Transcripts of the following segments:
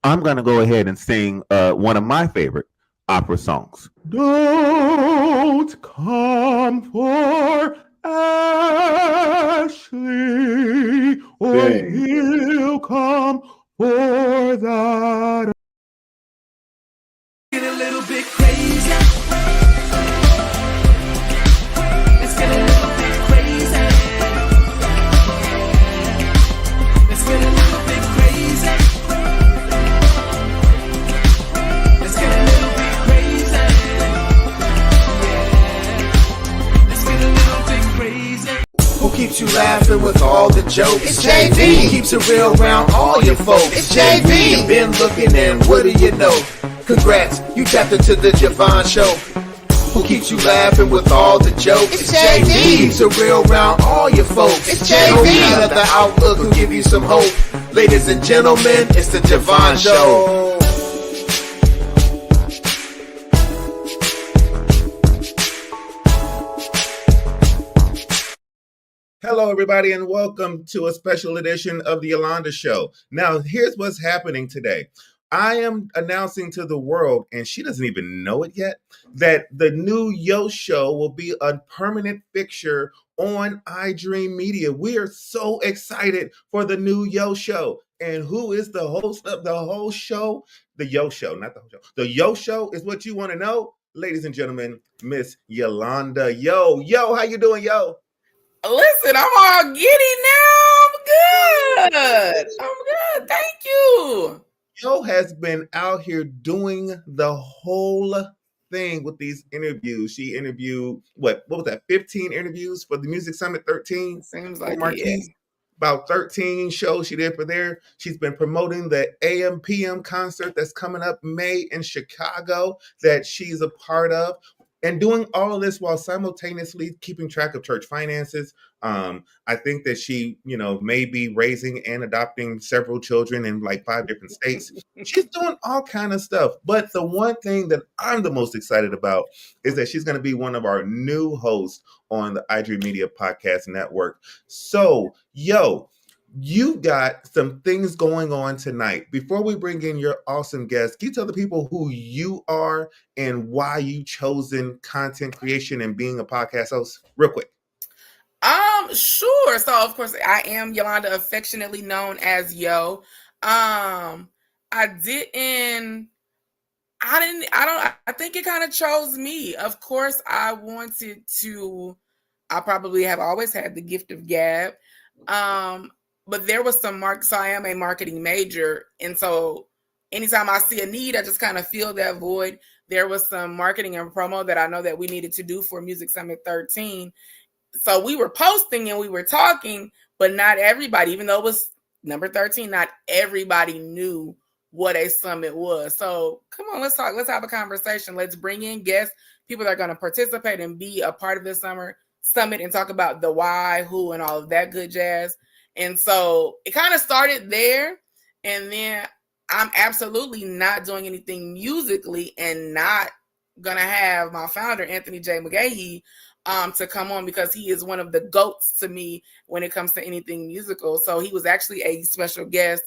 I'm going to go ahead and sing one of my favorite opera songs. Don't come for Ashley, or he'll come for that. Get a little bit crazy. Let's get a little bit crazy. Let's get a little bit crazy. Let's get a little bit crazy. Yeah. Let's get a little bit crazy. Who keeps you laughing with all the jokes? It's JV. Who keeps it real around all your folks? It's JV. You've been looking and what do you know? Congrats, you tapped into the Javon Show. Who keeps you laughing with all the jokes? It's JV. Who keeps it real around all your folks? It's JV. No matter the outlook will give you some hope. Ladies and gentlemen, it's the Javon Show. Hello, everybody, and welcome to a special edition of the Yolanda Show. Now, here's what's happening today. I am announcing to the world, and she doesn't even know it yet, that the new Yo Show will be a permanent fixture on iDream Media. We are so excited for the new Yo Show. And who is the host of the whole show? The Yo Show, not the whole show. The Yo Show is what you want to know. Ladies and gentlemen, Miss Yolanda. Yo, how you doing, yo? Listen, I'm all giddy now. I'm good. Thank you. Yo has been out here doing the whole thing with these interviews. She interviewed, what was that, 15 interviews for the Music Summit 13? Seems like Marquise. About 13 shows she did for there. She's been promoting the AMPM concert that's coming up May in Chicago that she's a part of. And doing all of this while simultaneously keeping track of church finances. I think that she, may be raising and adopting several children in like 5 different states. She's doing all kind of stuff. But the one thing that I'm the most excited about is that she's going to be one of our new hosts on the iDream Media Podcast Network. So, yo, you got some things going on tonight. Before we bring in your awesome guest, can you tell the people who you are and why you chosen content creation and being a podcast host real quick? Sure. So of course I am Yolanda, affectionately known as Yo. I think it kind of chose me. Of course, I probably have always had the gift of gab. But there was so I am a marketing major. And so anytime I see a need, I just kind of fill that void. There was some marketing and promo that I know that we needed to do for Music Summit 13. So we were posting and we were talking, but not everybody, even though it was number 13, not everybody knew what a summit was. So come on, let's talk. Let's have a conversation. Let's bring in guests, people that are going to participate and be a part of this summit and talk about the why, who, and all of that good jazz. And so it kind of started there. And then I'm absolutely not doing anything musically and not going to have my founder, Anthony J. McGahee, to come on because he is one of the GOATs to me when it comes to anything musical. So he was actually a special guest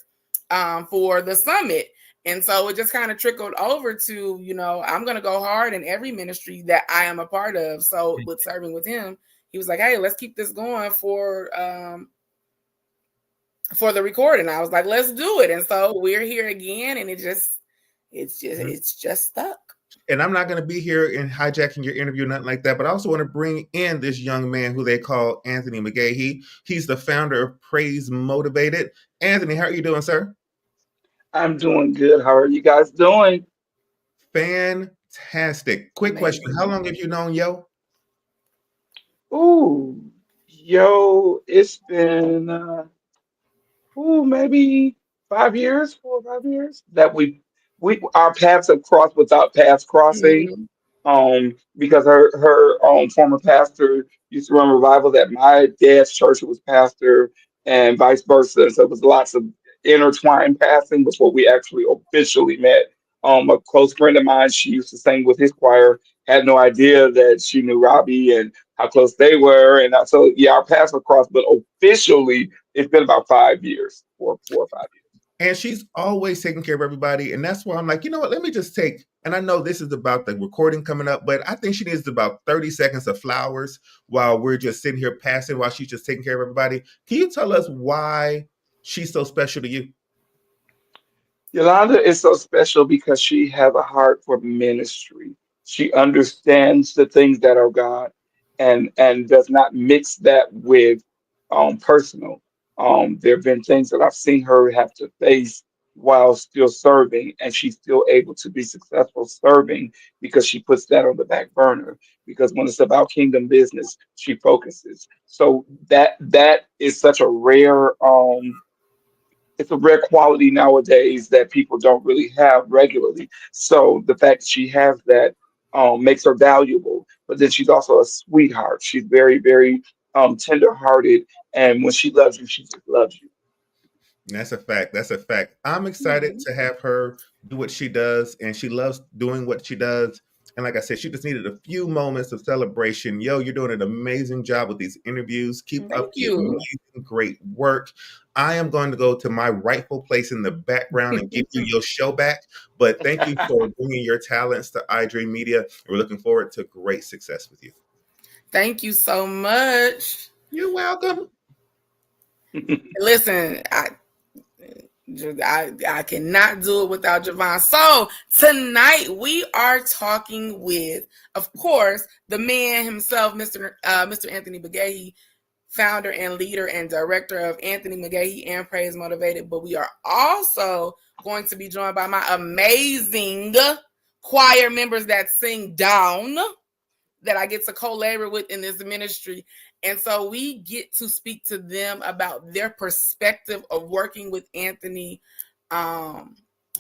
for the summit. And so it just kind of trickled over to, I'm going to go hard in every ministry that I am a part of. So with serving with him, he was like, hey, let's keep this going for the recording. I was like, let's do it. And so we're here again, and it's just stuck. And I'm not going to be here and hijacking your interview, nothing like that. But I also want to bring in this young man who they call Anthony McGahee. He's the founder of Praise Motivated. Anthony, how are you doing, sir? I'm doing good. How are you guys doing? Fantastic. Quick question. How long have you known Yo? Ooh, Yo, it's been maybe 4 or 5 years that our paths have crossed without paths crossing. Mm-hmm. Because her former pastor used to run revival at my dad's church, who was pastor, and vice versa. So it was lots of intertwined passing before we actually officially met. A close friend of mine, she used to sing with his choir, had no idea that she knew Robbie and how close they were. And so, yeah, our paths were crossed, but officially it's been about 5 years, 4 or 5 years. And she's always taking care of everybody. And that's why I'm like, you know what? Let me just take, and I know this is about the recording coming up, but I think she needs about 30 seconds of flowers while we're just sitting here passing while she's just taking care of everybody. Can you tell us why she's so special to you? Yolanda is so special because she has a heart for ministry. She understands the things that are God, and does not mix that with personal. There have been things that I've seen her have to face while still serving, and she's still able to be successful serving because she puts that on the back burner. Because when it's about kingdom business, she focuses. So that is such a rare it's a rare quality nowadays that people don't really have regularly. So the fact that she has that makes her valuable. But then she's also a sweetheart. She's very, very tender-hearted, and when she loves you, she just loves you. That's a fact. That's a fact. I'm excited Mhm. to have her do what she does, and she loves doing what she does. And like I said, she just needed a few moments of celebration. Yo, you're doing an amazing job with these interviews. Keep Thank up the you. amazing, great work. I am going to go to my rightful place in the background and give you your show back. But thank you for bringing your talents to iDream Media. We're looking forward to great success with you. Thank you so much. You're welcome. Listen, I cannot do it without Javon. So tonight we are talking with, of course, the man himself, Mr. Anthony McGahee, founder and leader and director of Anthony McGahee and Praise Motivated. But we are also going to be joined by my amazing choir members that sing down, that I get to co-labor with in this ministry. And so we get to speak to them about their perspective of working with Anthony, of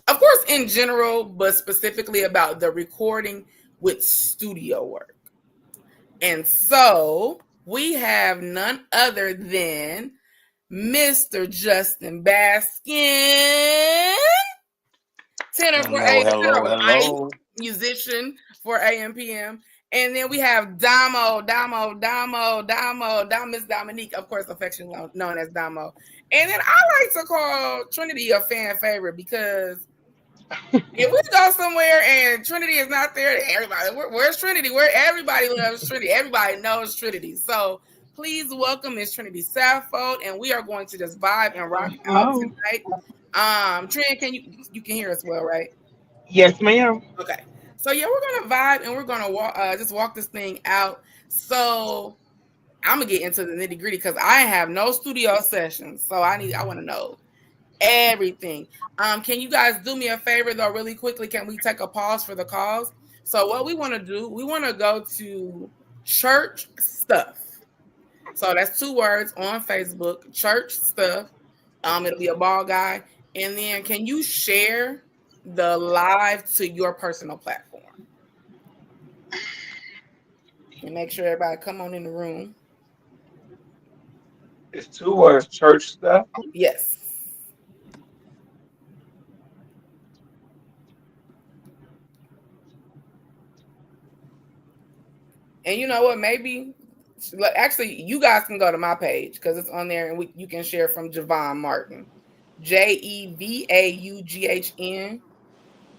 course, in general, but specifically about the recording with studio work. And so we have none other than Mr. Justin Baskin, tenor for Hello. musician for AMPM. And then we have Miss Dominique, of course, affectionately known as Damo. And then I like to call Trinity a fan favorite because if we go somewhere and Trinity is not there, everybody, where's Trinity? Where everybody loves Trinity. Everybody knows Trinity. So please welcome Miss Trinity Saffold, and we are going to just vibe and rock out tonight. Trin, you can hear us well, right? Yes, ma'am. Okay. So yeah, we're gonna vibe and we're gonna walk this thing out. So I'm gonna get into the nitty gritty because I have no studio sessions, so I want to know everything. Can you guys do me a favor though, really quickly? Can we take a pause for the calls? So what we want to do, we want to go to church stuff. So that's 2 words on Facebook, church stuff. It'll be a ball guy, and then can you share the live to your personal platform and make sure everybody come on in the room? It's 2 words, church stuff. Yes. And you know what? Maybe actually you guys can go to my page because it's on there, and you can share from Javon Martin, JEVAUGHN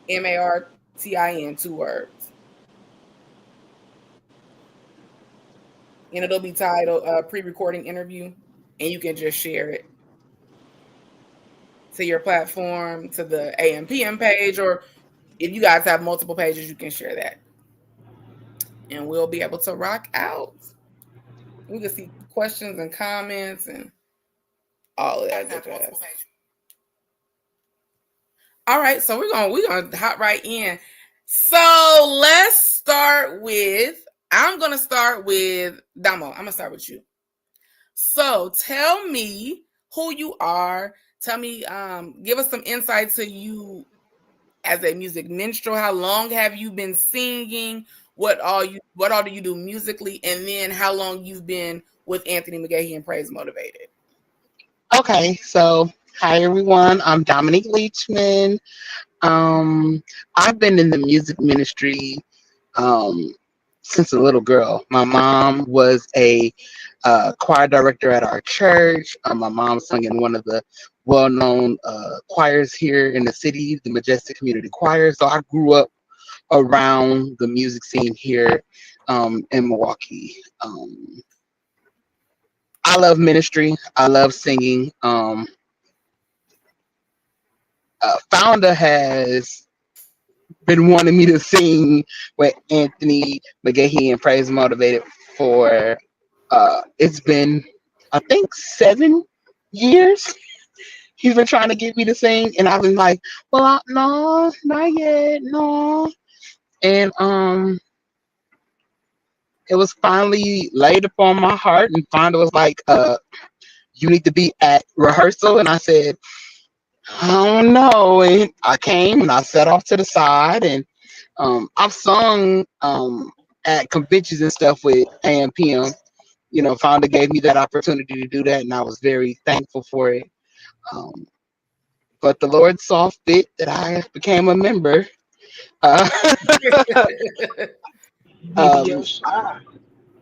MARTIN, 2 words. And it'll be titled pre-recording interview, and you can just share it to your platform, to the AMPM page, or if you guys have multiple pages, you can share that. And we'll be able to rock out. We can see questions and comments and all of that good jazz. All right, so we're gonna hop right in. So let's start with, I'm gonna start with Damo. I'm gonna start with you. So tell me who you are. Tell me, give us some insight to you as a music minstrel. How long have you been singing? What all do you do musically? And then how long you've been with Anthony McGahee and Praise Motivated? Okay, so hi everyone. I'm Dominique Leachman. I've been in the music ministry since a little girl. My mom was a choir director at our church. My mom sung in one of the well-known choirs here in the city, the Majestic Community Choir. So I grew up around the music scene here in Milwaukee. I love ministry. I love singing. Founder has been wanting me to sing with Anthony McGahee and Praise Motivated for it's been I think 7 years. He's been trying to get me to sing, and I've been like, well, no, not yet, no. And it was finally laid upon my heart, and Fonda was like, you need to be at rehearsal, and I said, I don't know. And I came and I sat off to the side, and I've sung at conventions and stuff with AMPM. Fonda gave me that opportunity to do that, and I was very thankful for it. Um, but the Lord saw fit that I became a member. Uh, Maybe your um, shot.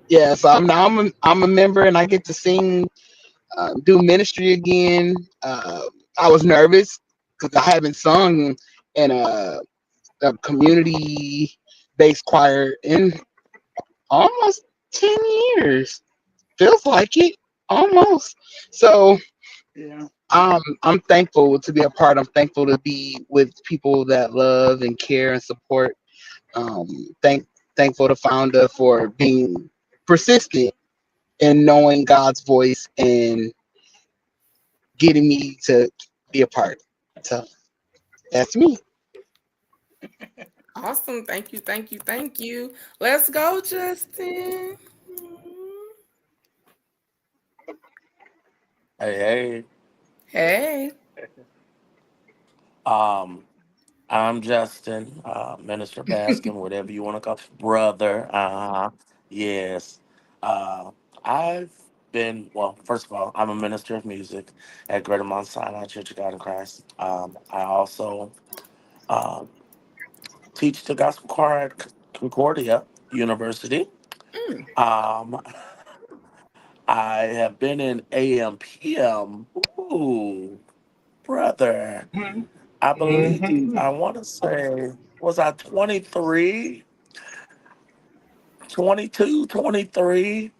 yeah, so I'm a member, and I get to sing, do ministry again. I was nervous because I haven't sung in a community based choir in almost 10 years. Feels like it almost. So Yeah. I'm thankful to be a part. I'm thankful to be with people that love and care and support. Um, thankful to Founder for being persistent in knowing God's voice and getting me to be a part. So that's me. Awesome. Thank you. Thank you. Thank you. Let's go, Justin. Hey, Hey. um, I'm Justin, Minister Baskin, whatever you want to call brother. Yes. Uh, I've well, first of all, I'm a minister of music at Greater Mount Sinai Church of God in Christ. I also um, teach the gospel choir at Concordia University. Mm, Um, I have been in AMPM. Ooh, brother. I believe Mm-hmm. I want to say was I 23, 22, 23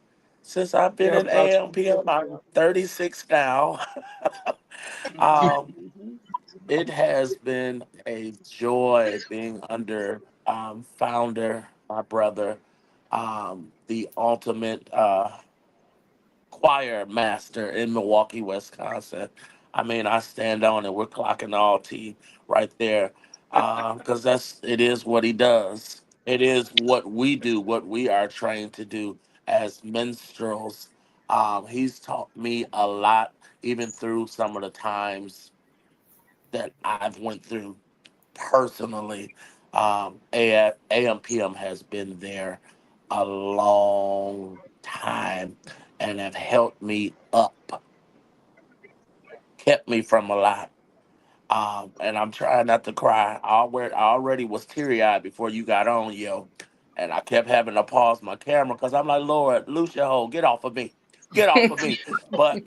since I've been Yeah, in about AMPM. 23. I'm 36 now. um, it has been a joy being under founder, my brother, the ultimate choir master in Milwaukee, Wisconsin. I mean, I stand on it. We're clocking all T right there because it is what he does. It is what we do, what we are trained to do as minstrels. He's taught me a lot, even through some of the times that I've went through personally. AMPM has been there a long time and have helped me up, kept me from a lot. And I'm trying not to cry. I already was teary eyed before you got on, yo. And I kept having to pause my camera because I'm like, Lord, loose your hold, get off of me, get off of me. But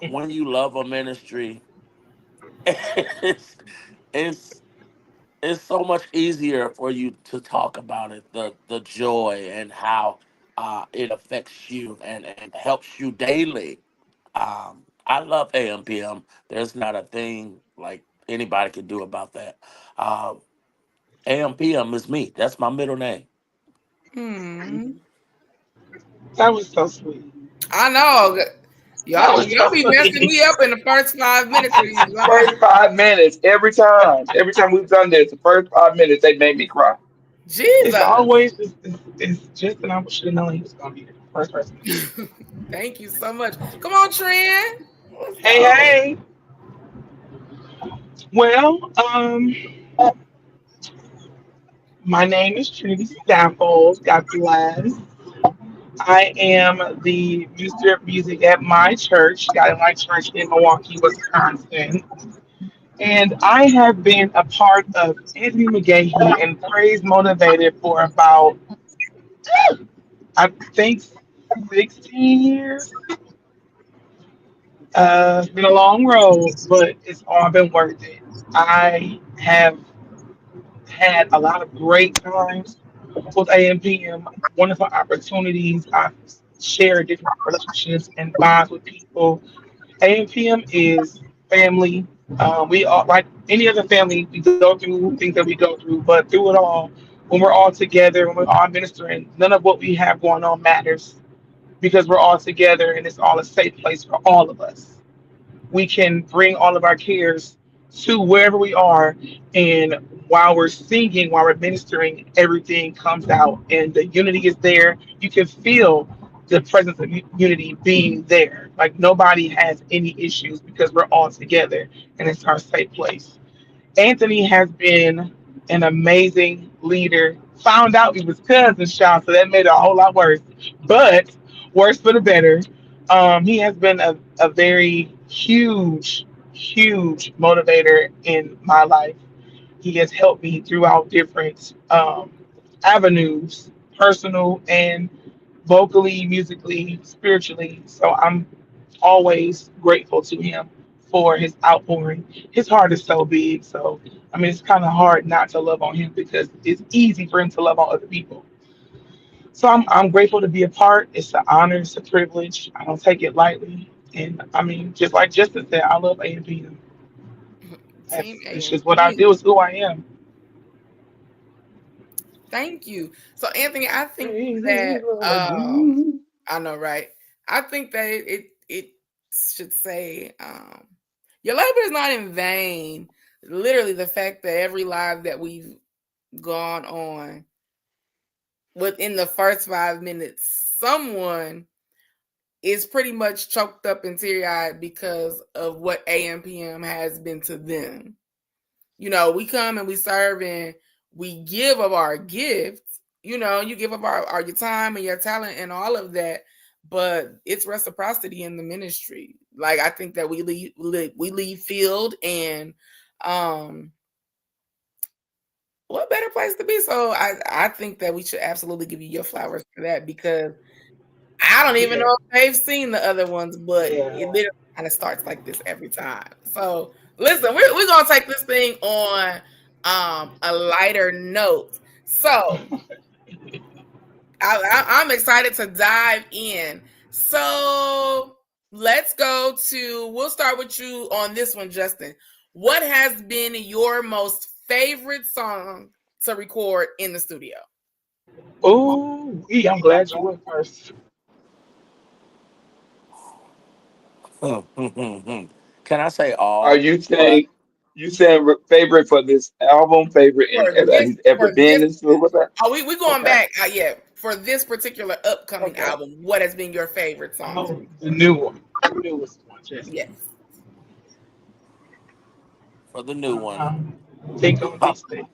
when you love a ministry, it's, it's it's so much easier for you to talk about it, the joy and how it affects you and helps you daily. I love AMPM. There's not a thing like anybody can do about that. Um, AMPM is me. That's my middle name. hmm. That was so sweet. I know. That Y'all, was so y'all be messing sweet. me up in the first 5 minutes of these First lives. 5 minutes every time. Every time we've done this, the first 5 minutes they made me cry. It's Jesus. always it's just and I should have known he was gonna be the first person. Thank you so much. Come on, Trent. Let's Hey, go. hey. Well, my name is Trinity Samples. God bless. I am the minister of music at my church, God in My Church in Milwaukee, Wisconsin. And I have been a part of Anthony McGahee and Praise Motivated for about, I think, 16 years. It's been a long road, but it's all been worth it. I have had a lot of great times with AMPM, wonderful opportunities. I've shared different relationships and bonds with people. AMPM is family. We all, like any other family, we go through things that we go through, but through it all, when we're all together, when we're all ministering, none of what we have going on matters because we're all together and it's all a safe place for all of us. We can bring all of our cares to wherever we are, and while we're singing, while we're ministering, everything comes out and the unity is there. You can feel the presence of unity being there. Like nobody has any issues because we're all together and it's our safe place. Anthony has been an amazing leader. Found out he was cousins, child, so that made it a whole lot worse. But worse for the better. He has been a very huge motivator in my life. He has helped me throughout different avenues, personal and vocally, musically, spiritually. So I'm always grateful to him for his outpouring. His heart is so big. So, I mean, it's kind of hard not to love on him because it's easy for him to love on other people. So I'm grateful to be a part. It's an honor, it's a privilege. I don't take it lightly. And I mean, just like Justin said, I love A&B. Team It's A and just what I P. do, it's who I am. Thank you. So Anthony, I think Crazy that what I do. I know, right? I think that it should say your labor is not in vain. Literally, the fact that every live that we've gone on within the first 5 minutes, someone is pretty much choked up and teary eyed because of what AMPM has been to them. You know, we come and we serve and we give of our gifts. You know, you give up your time and your talent and all of that, but it's reciprocity in the ministry. Like I think that we leave field and what better place to be? So I think that we should absolutely give you your flowers for that because I don't even Yeah, know if they've seen the other ones, but yeah. it literally kind of starts like this every time. So listen, we're gonna take this thing on a lighter note. So I'm excited to dive in. So let's go to. We'll start with you on this one, Justin. What has been your most favorite song to record in the studio? Oh, I'm glad you went first. Can I say Are all? you saying favorite for this album, favorite For that this, he's ever for this, been into? What's that? oh, we going Okay, back. Yeah, for this particular upcoming okay. album, what has been your favorite song to Oh, record? the new one. The newest one, Jesse. Yes. For the new one. Uh-huh. Think on these things.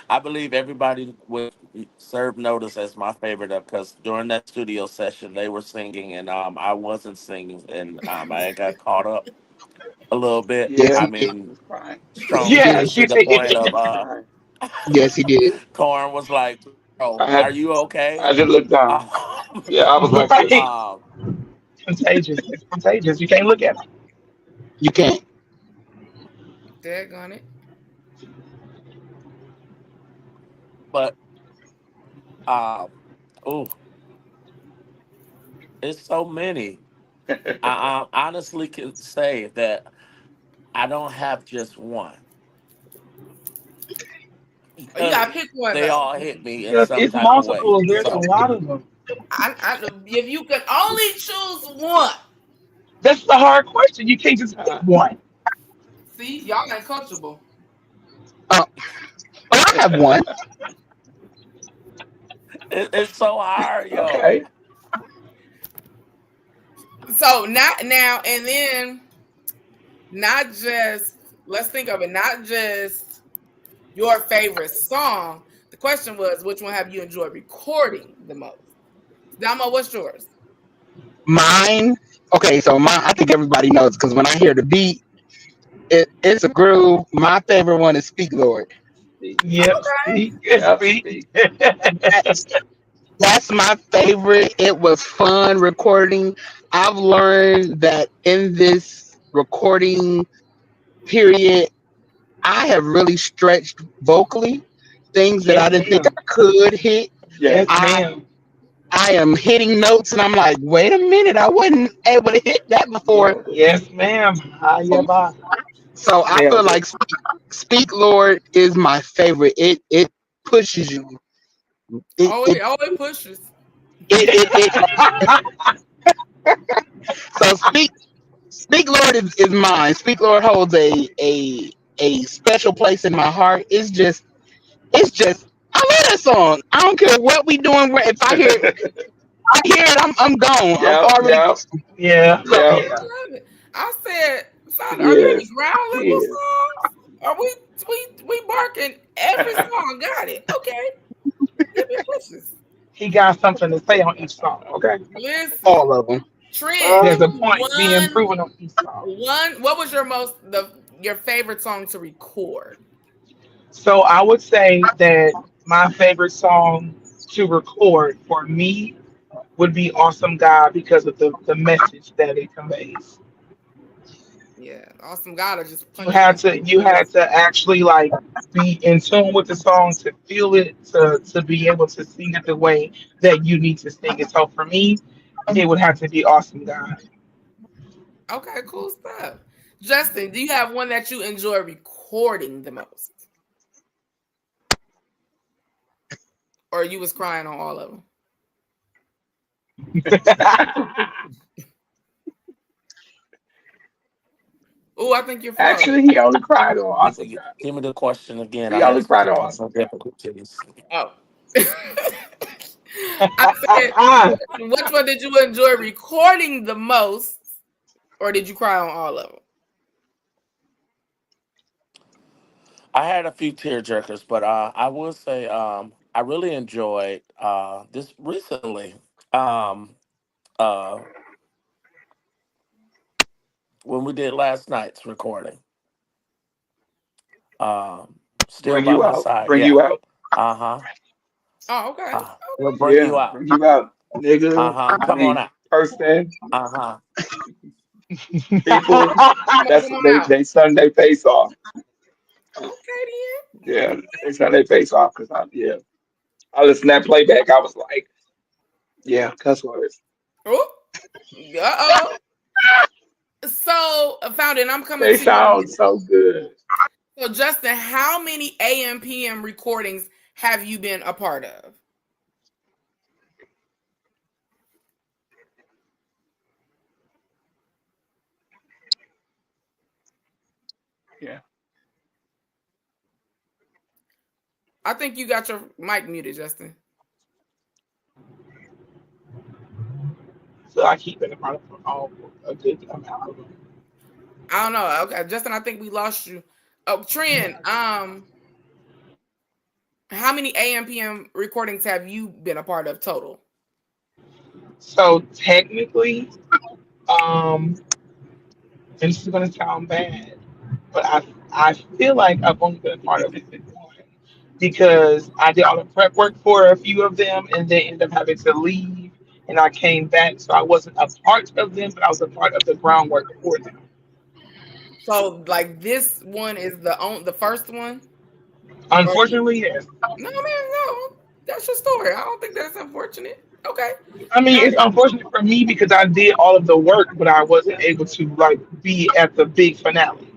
I believe everybody would serve notice as my favorite because during that studio session they were singing and I wasn't singing and I got caught up a little bit. Yes, I he Yeah, did. mean, was crying. Yes, he strong Yeah, did. tears she to the point of did. Was crying. Yes, he did. Corn was like, "Bro, I are had you okay?" I just looked down. Um, Yeah, I was like this. Right. um, Contagious. It's contagious. You can't look at them. You can't. Daggone it. but um, oh, it's so many. I honestly can say that I don't have just one Oh, you because gotta pick one they though. all hit me in Because some it's type of way. multiple. There's a So lot of them. If you could only choose one, That's the hard question. You can't just pick Uh, one. see, y'all uncomfortable. Uh, well, I have one. it's so hard, yo. okay. So not now and then, not just let's think of it, not just your favorite song. The question was, which one have you enjoyed recording the most? Damo, what's yours? Mine. Okay, so mine. I think everybody knows because when I hear the beat, it's a groove. My favorite one is "Speak Lord." Speak. Yep. Speak. Yep. Speak. Speak. That's That's my favorite. It was fun recording. I've learned that in this recording period, I have really stretched vocally things that I Yes, didn't think ma'am. I could hit. Yes. Yes, I ma'am. I am hitting notes and I'm like, wait a minute, I wasn't able to hit that before. Nailed it. Yes, ma'am. Hiya, So I feel Nailed it. like Speak Lord is my favorite. It pushes you. It Oh, it it pushes. it. So Speak Lord is mine. Speak Lord holds a special place in my heart. It's just I love that song. I don't care what we doing. If I hear it, I'm gone. I'm Yep. already Yep. yeah, so Yep. yeah. I love it. I said, son, are there any Yes. ground level Yes. songs? Are we barking every song? Got it. Okay. Give me pushes. He got something to say on each song. Okay, Listen, all of them. Trent, there's give a me point being proven on each song. What was your favorite song to record? So I would say that my favorite song to record for me would be "Awesome God" because of the message that it conveys. Yeah, Awesome God will just You punch you had in to the you had face. to actually like be in tune with the song to feel it to be able to sing it the way that you need to sing it. So for me, it would have to be "Awesome God." Okay, cool stuff. Justin, do you have one that you enjoy recording the most? Or you was crying on all of them? Oh, I think you're froze. Actually, he only cried on Awesome Give, God. give me the question again. He I had only some cried on technical Awesome God. difficulties. Oh. I said, which one did you enjoy recording the most, or did you cry on all of them? I had a few tear jerkers, but I will say I really enjoyed this recently. Um, uh, when we did last night's recording. Still Bring by you my out. side. Bring Yeah. you out. Uh huh. Oh, okay. We'll bring Yeah. you out. Bring you out. Uh Nigga. huh. I Come on mean, out. person, Uh huh. people. That's Come on they. out. They sun their face off. Okay, Yeah. They sun their face off because yeah. I listened to that playback. I was like, yeah, cuss words. then. Oh, uh-oh. So, found it. I'm coming They to you sound next. so good. So, Justin, how many AMPM recordings have you been a part of? Yeah. I think you got your mic muted, Justin. So I keep it in front of all a good amount of them. I don't know. Okay, Justin, I think we lost you. Oh, Trent, how many AMPM recordings have you been a part of total? So technically, um, and this is gonna sound bad, but I feel like I've only been a part of one because I did all the prep work for a few of them and then ended up having to leave and I came back, so I wasn't a part of them, but I was a part of the groundwork for them. So, like this one is the first one? Or Unfortunately, yes. no, man, no. That's your story. I don't think that's unfortunate. Okay. I mean, Got it's unfortunate for me because I did all of the work, but I wasn't able to like be at the big finale.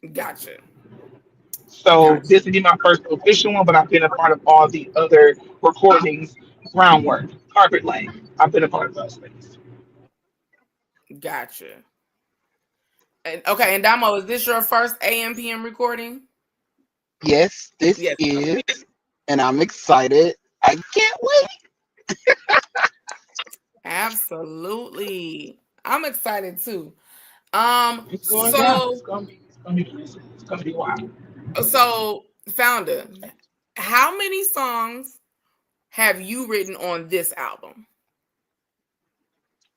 it. Gotcha. So Gotcha. this would be my first official one, but I've been a part of all the other recordings, groundwork, carpet laying. I've been a part of those things. Gotcha. And okay, and Damo, is this your first AMPM recording? Yes, this Yes. is, and I'm excited. I can't wait. Absolutely. I'm excited too. It's going down. So It's gonna be crazy. It's gonna be wild. so founder, how many songs have you written on this album?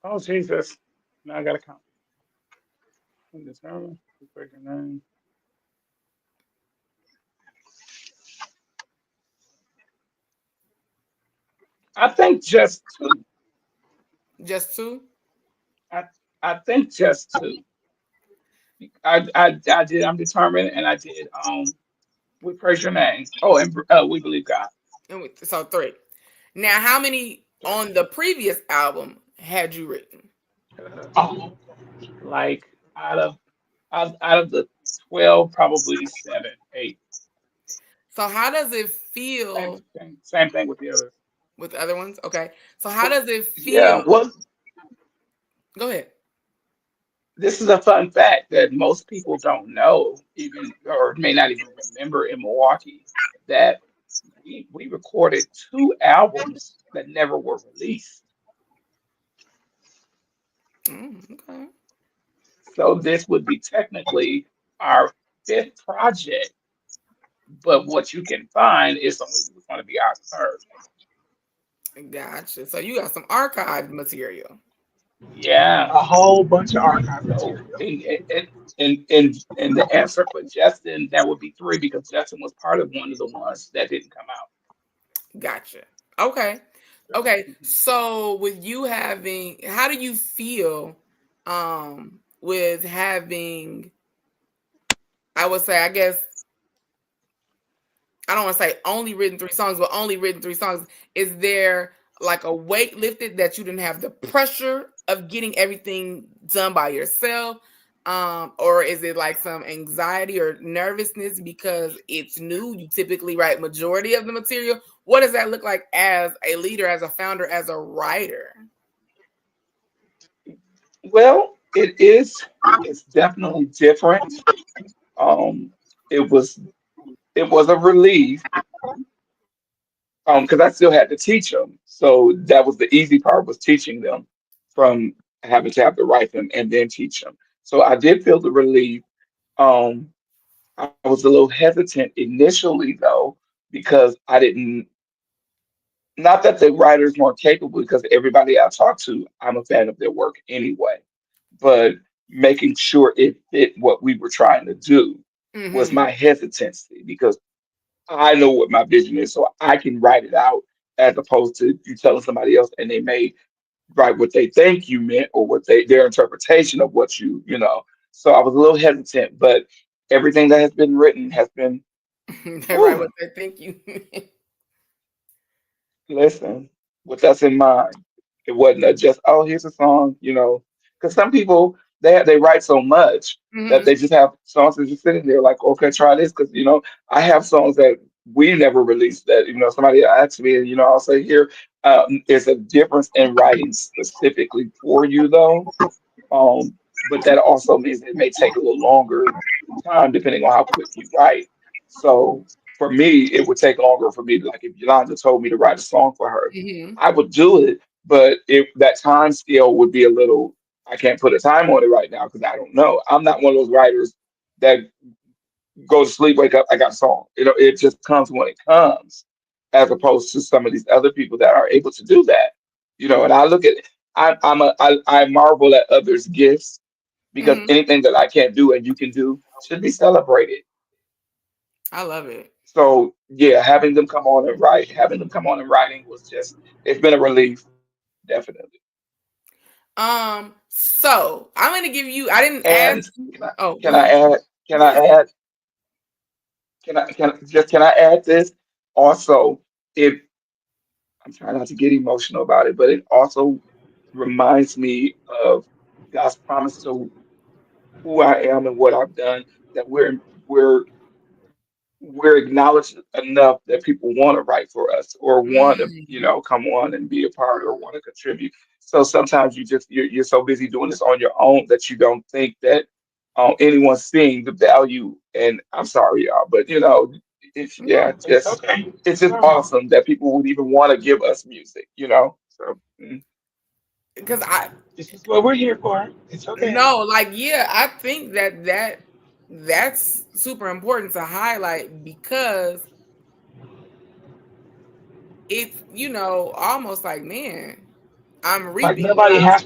Oh Jesus! Now I gotta count. Determine. Breaking name. I think just two. Just two? I I think just two. I did. I'm determined, and I did. We praise your name. Oh, and we believe God. So three. Now, how many on the previous album had you written? Oh, Like out of out of the 12, probably seven, eight. So how does it Same feel thing. Same thing with the others. with the other ones? Okay. So how But does it yeah, feel? well, Go ahead. this is a fun fact that most people don't know, even or may not even remember in Milwaukee, that we recorded two albums that never were released. Okay. So this would be technically our fifth project, but what you can find is only going to be our third. Gotcha. So you got some archived material. Yeah. a whole bunch of archive So material. in the answer for Justin, that would be three because Justin was part of one of the ones that didn't come out. Gotcha. Okay. So, Okay. So with you having, how do you feel with having, I would say, I guess, I don't want to say only written three songs, but only written three songs. Is there like a weight lifted that you didn't have the pressure of getting everything done by yourself? Or is it like some anxiety or nervousness because it's new? You typically write majority of the material. What does that look like as a leader, as a founder, as a writer? well, it is. It's definitely different. Um, it was it was a relief because I still had to teach them. So that was the easy part was teaching them from having to have to write them and then teach them. So I did feel the relief. Um, I was a little hesitant initially though because I didn't. Not that the writers weren't capable, because everybody I talked to, I'm a fan of their work anyway. But making sure it fit what we were trying to do was Mm-hmm. my hesitancy because I know what my vision is, so I can write it out as opposed to you telling somebody else and they may write what they think you meant or what their interpretation of what you. So I was a little hesitant, but everything that has been written has been, They write whew, what they think you. listen, with us in mind. It wasn't just, oh, here's a song. Because some people they write so much that Hmm. they just have songs that just sitting there like, okay, try this. Because I have songs that we never released that somebody asked me, and I'll say here, there's a difference in writing specifically for you though. But that also means it may take a little longer time depending on how quick you write. So for me, it would take longer for me. Like if Yolanda told me to write a song for her, Hmm. I would do it, but if that time scale would be a little, I can't put a time on it right now because I don't know. I'm not one of those writers that go to sleep, wake up, I got a song. It just comes when it comes, as opposed to some of these other people that are able to do that. And I look at I marvel at others' gifts because Hmm. anything that I can't do and you can do should be celebrated. I love it. So yeah, having them come on and writing was just it's been a relief, definitely. So I'm gonna give you. I didn't And ask. can I Oh, go can I ahead. add can I Yes. add can I add this also? It I'm trying not to get emotional about it, but it also reminds me of God's promise to who I am and what I've done. That we're we're acknowledged enough that people want to write for us or want to, Mm. come on and be a part or want to contribute. So sometimes you're so busy doing this on your own that you don't think that anyone's seeing the value. And I'm sorry, y'all, but No, It's okay. it's just No, awesome that people would even want to give us music. So because I this is what we're here for. It's okay. no, like yeah, I think that's super important to highlight because it's almost like man, I'm Like reaping what I.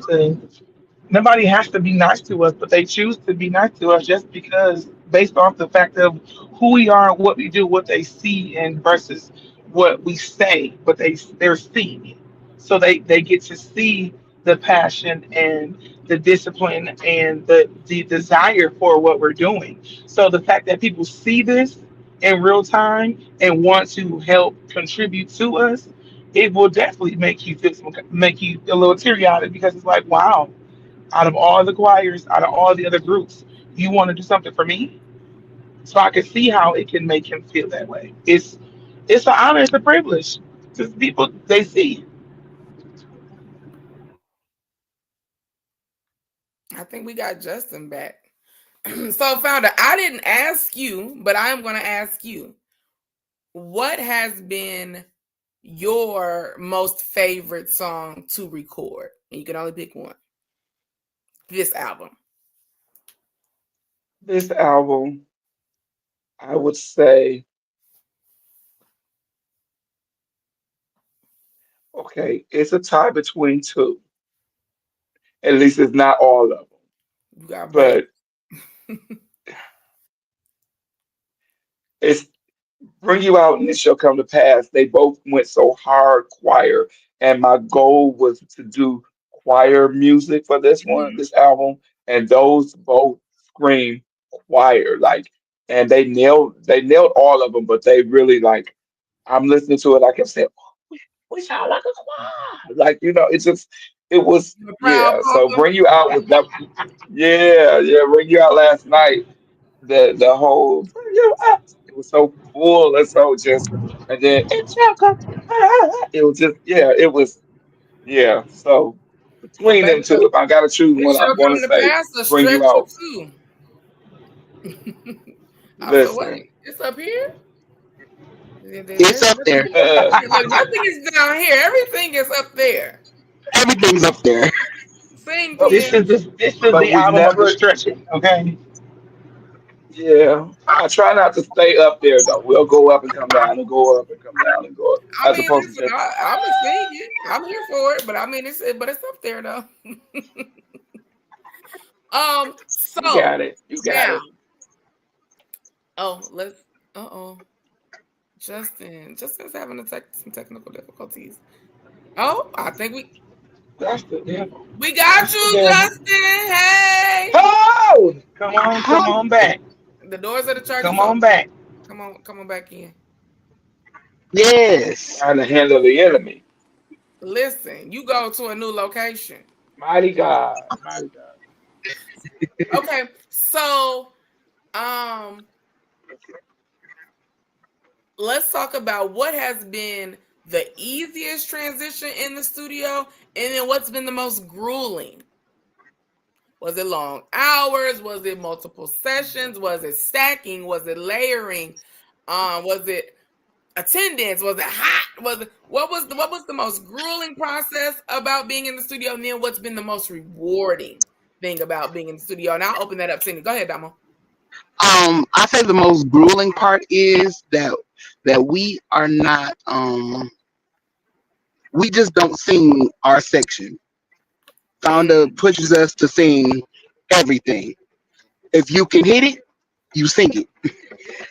nobody has to be nice to us, but they choose to be nice to us just because based off the fact of who we are, what we do, what they see, and versus what we say, but they're seeing it. So they get to see the passion and the discipline and the desire for what we're doing. So the fact that people see this in real time and want to help contribute to us, it will definitely make you make you a little teary eyed because it's like, wow, out of all the choirs, out of all the other groups, you want to do something for me? So I can see how it can make him feel that way. It's an honor, it's a privilege. Because people they see. I think we got Justin back. So, founder, I didn't ask you, but I'm going to ask you, what has been your most favorite song to record? And you can only pick one. This album. This album, I would say, okay, it's a tie between two. At least it's not all of them. You got both. But it's Bring You Out and It Shall Come to Pass. They both went so hard choir. And my goal was to do choir music for this album. And those both scream choir. Like, and they nailed all of them, but they really like, I'm listening to it, I kept saying, we sound like a choir. Like, it was, The Proud yeah. So Mother. Bring You Out was that, yeah, Bring You Out last night. The whole Bring You Out, it was so full and so just, and then it was just, yeah, it was, yeah. So Well, between baby, them two, if I gotta choose it one, I'm shall gonna come to say pass a Bring You stretcher Out. too. I said, wait, Listen, it's up here? It's up there. Look, nothing is down here. Everything is up there. Everything's up there. Sing, but This is Kim. the we've album of the never, stretching, okay? yeah. I try not to stay up there though. We'll go up and come down and go up and come down and go up, I as mean, opposed to listen, just I'm gonna sing it. I'm here for it, but I mean, it's up there though. you So got it, you got now, it. let's. Justin's having some technical difficulties. Oh, I think That's the devil. we got That's the you, devil. Justin. Hey, Oh, Come on back. the doors of the church is Come open. on back. Come on back in. Yes. trying to handle the enemy. Listen, you go to a new location. Mighty God, mighty God. Okay, so um, let's talk about what has been the easiest transition in the studio, and then what's been the most grueling. Was it long hours? Was it multiple sessions? Was it stacking? Was it layering? Was it attendance? Was it hot? What was the most grueling process about being in the studio? And then what's been the most rewarding thing about being in the studio? And I'll open that up, Cindy. Go ahead, Damo. I say the most grueling part is that we are not we just don't sing our section. Fonda pushes us to sing everything. If you can hit it, you sing it.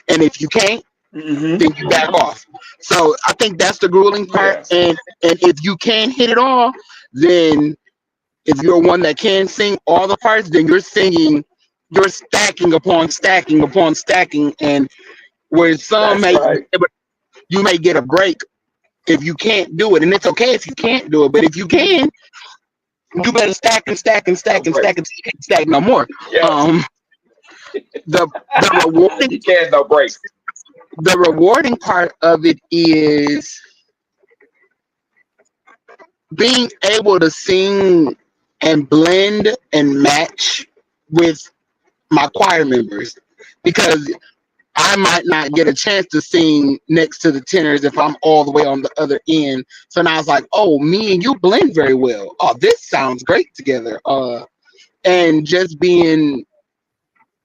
And if you can't, Hmm. then you back off. So I think that's the grueling part. Yes, And if you can hit it all, then if you're one that can sing all the parts, then you're stacking upon stacking upon stacking. And where some that's may right. you may get a break if you can't do it. And it's okay if you can't do it, but if you can, you better stack and stack and No stack and break. stack and stack no more. Yes, Um the rewarding you can't no break. part of it is being able to sing and blend and match with my choir members, because I might not get a chance to sing next to the tenors if I'm all the way on the other end. So now it's like, oh, me and you blend very well. Oh, this sounds great together. And just being,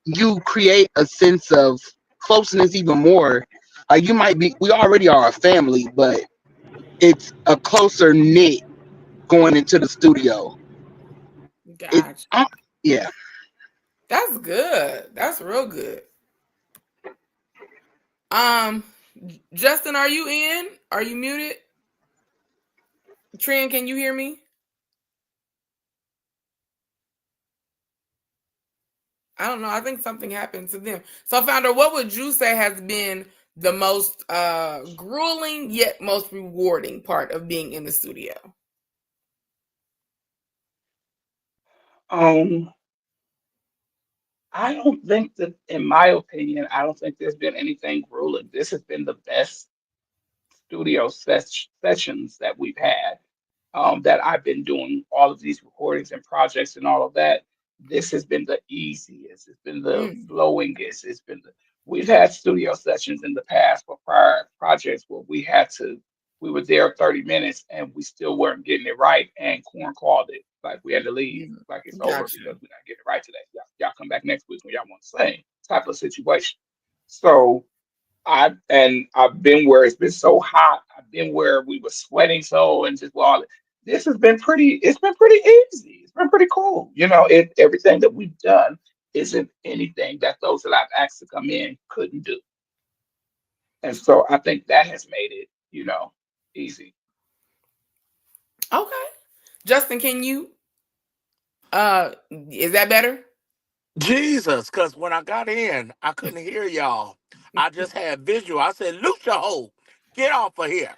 you create a sense of closeness even more. You might be, we already are a family, but it's a closer knit going into the studio. It, Gotcha. yeah. That's good. That's real good. Um, Justin, are you in? Are you muted? Trin, can you hear me? I don't know. I think something happened to them. So, Founder, what would you say has been the most grueling yet most rewarding part of being in the studio? I don't think that, in my opinion, I don't think there's been anything grueling. This has been the best sessions that we've had. That I've been doing all of these recordings and projects and all of that. This has been the easiest. It's been the Mm, flowingest. We've had studio sessions in the past for prior projects where we were there 30 minutes and we still weren't getting it right, and Corn called it. Like we had to leave, like it's over gotcha. because we're not getting it right today. Y'all come back next week when y'all want to sing, type of situation. So I've been where it's been so hot. I've been where we were sweating so and just well, this has been pretty. It's been pretty easy. It's been pretty cool. Everything that we've done isn't anything that those that I've asked to come in couldn't do, and so I think that has made it, easy. Okay. Justin, can you is that better? Jesus, because when I got in, I couldn't hear y'all. I just had visual. I said, Lucia Ho, get off of here.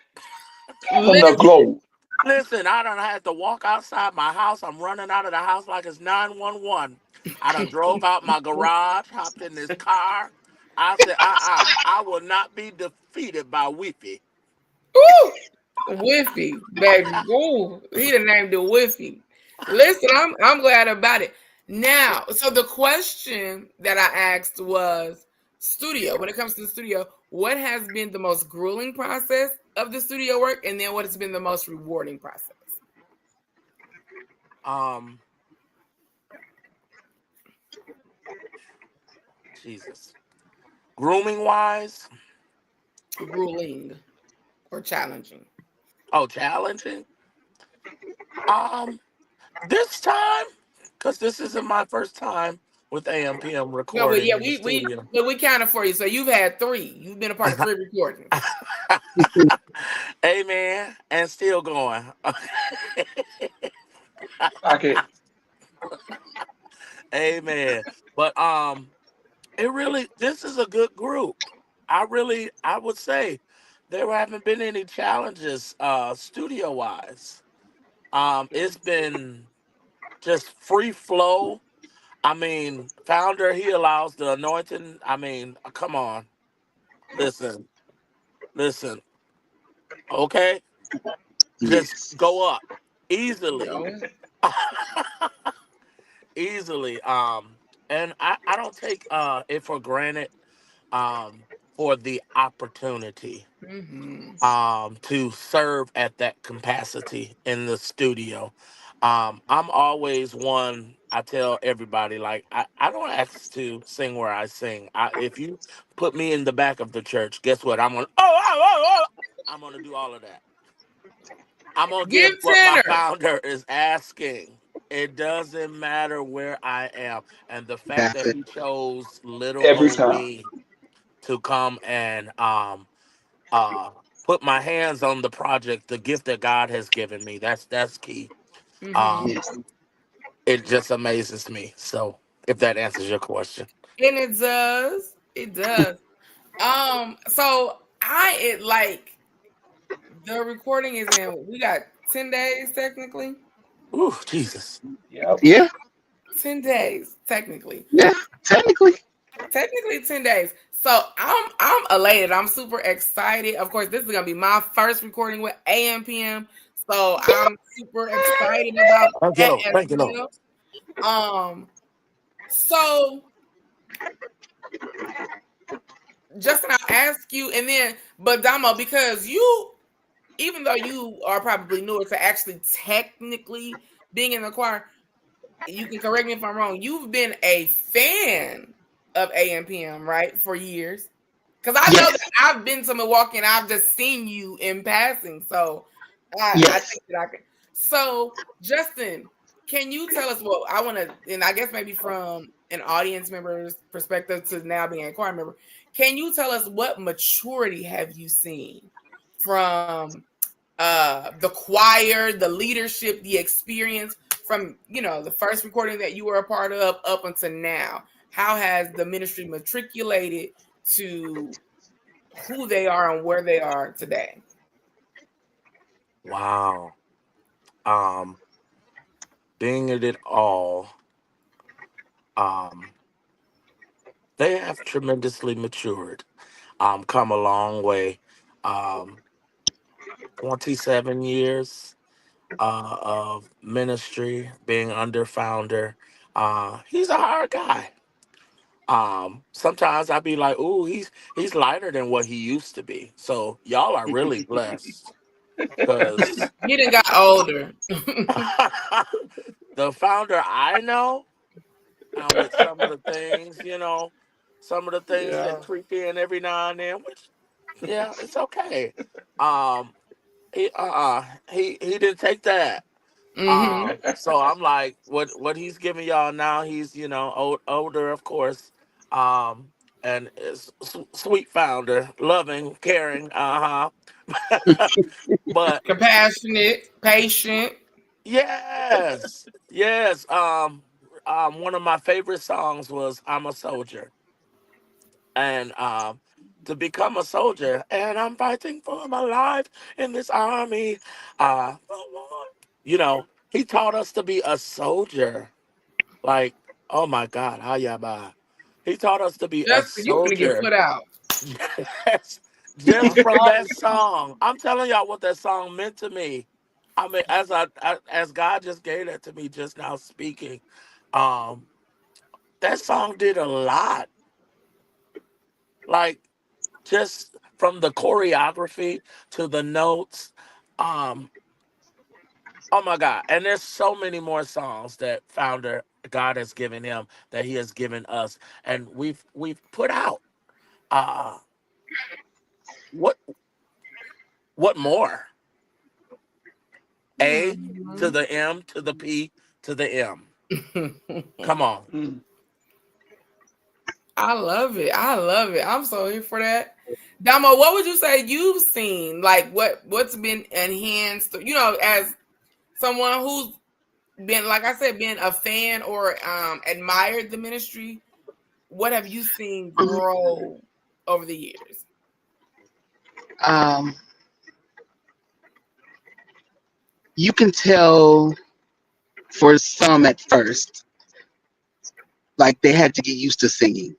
On the Listen, globe. Listen, I done had to walk outside my house. I'm running out of the house like it's 911. I done drove out my garage, hopped in this car. I said, I will not be defeated by Wi-Fi. Woo! Whiffy, baby. Ooh, he done named it Whiffy. Listen, I'm glad about it. Now, so the question that I asked was studio. When it comes to the studio, what has been the most grueling process of the studio work, and then what has been the most rewarding process? Um, Jesus. Grooming wise, Grueling or challenging? oh, challenging. Um, this time, because this isn't my first time with AMPM No, but recording yeah, in the studio. we counted for you. So you've had three. You've been a part of three recordings. Amen. And still going. Okay. Amen. But it really this is a good group. I would say there haven't been any challenges studio wise. It's been just free flow. I mean, founder, he allows the anointing. I mean, come on. Listen, listen. Okay? Just Yes. go up easily. No. Easily. And I don't take it for granted for the opportunity Mm-hmm. to serve at that capacity in the studio. I'm always one, I tell everybody, like, I don't ask to sing where I sing. If you put me in the back of the church, guess what? I'm gonna do all of that. I'm gonna Give give what my tenor. founder is asking. It doesn't matter where I am. And the fact That's that it. he chose little Every old time. me to come and uh put my hands on the project, the gift that God has given me. That's key. Mm-hmm. Um Yes. it just amazes me. So if that answers your question. And it does. It does. So like the recording is in. We got 10 days technically. Ooh, Jesus. Yep. Yeah. 10 days technically. Yeah. Technically. Technically 10 days. So I'm elated. I'm super excited. Of course, this is gonna be my first recording with AMPM. So I'm super excited about Thank you, that Lord. as Thank you, Lord. well. So Justin, I'll ask you, and then, but Damo, because you, even though you are probably newer to actually technically being in the choir, you can correct me if I'm wrong. You've been a fan of AMPM, right, for years. Because I know that Yes. I've been to Milwaukee and I've just seen you in passing. So I Yes. think that I can. So, Justin, can you tell us what I want to, and I guess maybe from an audience member's perspective to now being a choir member, Can you tell us what maturity have you seen from the choir, the leadership, the experience from, the first recording that you were a part of up until now? How has the ministry matriculated to who they are and where they are today? Wow. Um, being at it all, um, they have tremendously matured. Come a long way. Um, 27 years of ministry, being under founder. He's a hard guy. Sometimes I be like, "Ooh, he's lighter than what he used to be." So y'all are really blessed because He done got older. the founder I know, with some of the things, some of the things Yeah. that creep in every now and then, which yeah, it's okay. Um, he didn't take that. Hmm. So I'm like, what he's giving y'all now, he's older, of course, um, and is sweet founder, loving, caring, but Compassionate, patient. yes, yes. One of my favorite songs was "I'm a Soldier," and to become a soldier, and I'm fighting for my life in this army. Uh, he taught us to be a soldier. Like, oh my God, Hayaba. He taught us to be a Just you finna get soldier. put out. Yes, just from that song. I'm telling y'all what that song meant to me. I mean, as God just gave that to me just now speaking, um, that song did a lot. Like, just from the choreography to the notes. Um, oh my God. And there's so many more songs that Founder God has given him that he has given us. And we've put out. Uh what what more? A to Mhm. the M to the P to the M. Come on. Mm. I love it. I love it. I'm so here for that. Damo, what would you say you've seen? Like what's been enhanced, as someone who's been, like I said, been a fan or admired the ministry, what have you seen grow over the years? Um, you can tell for some at first, like they had to get used to singing.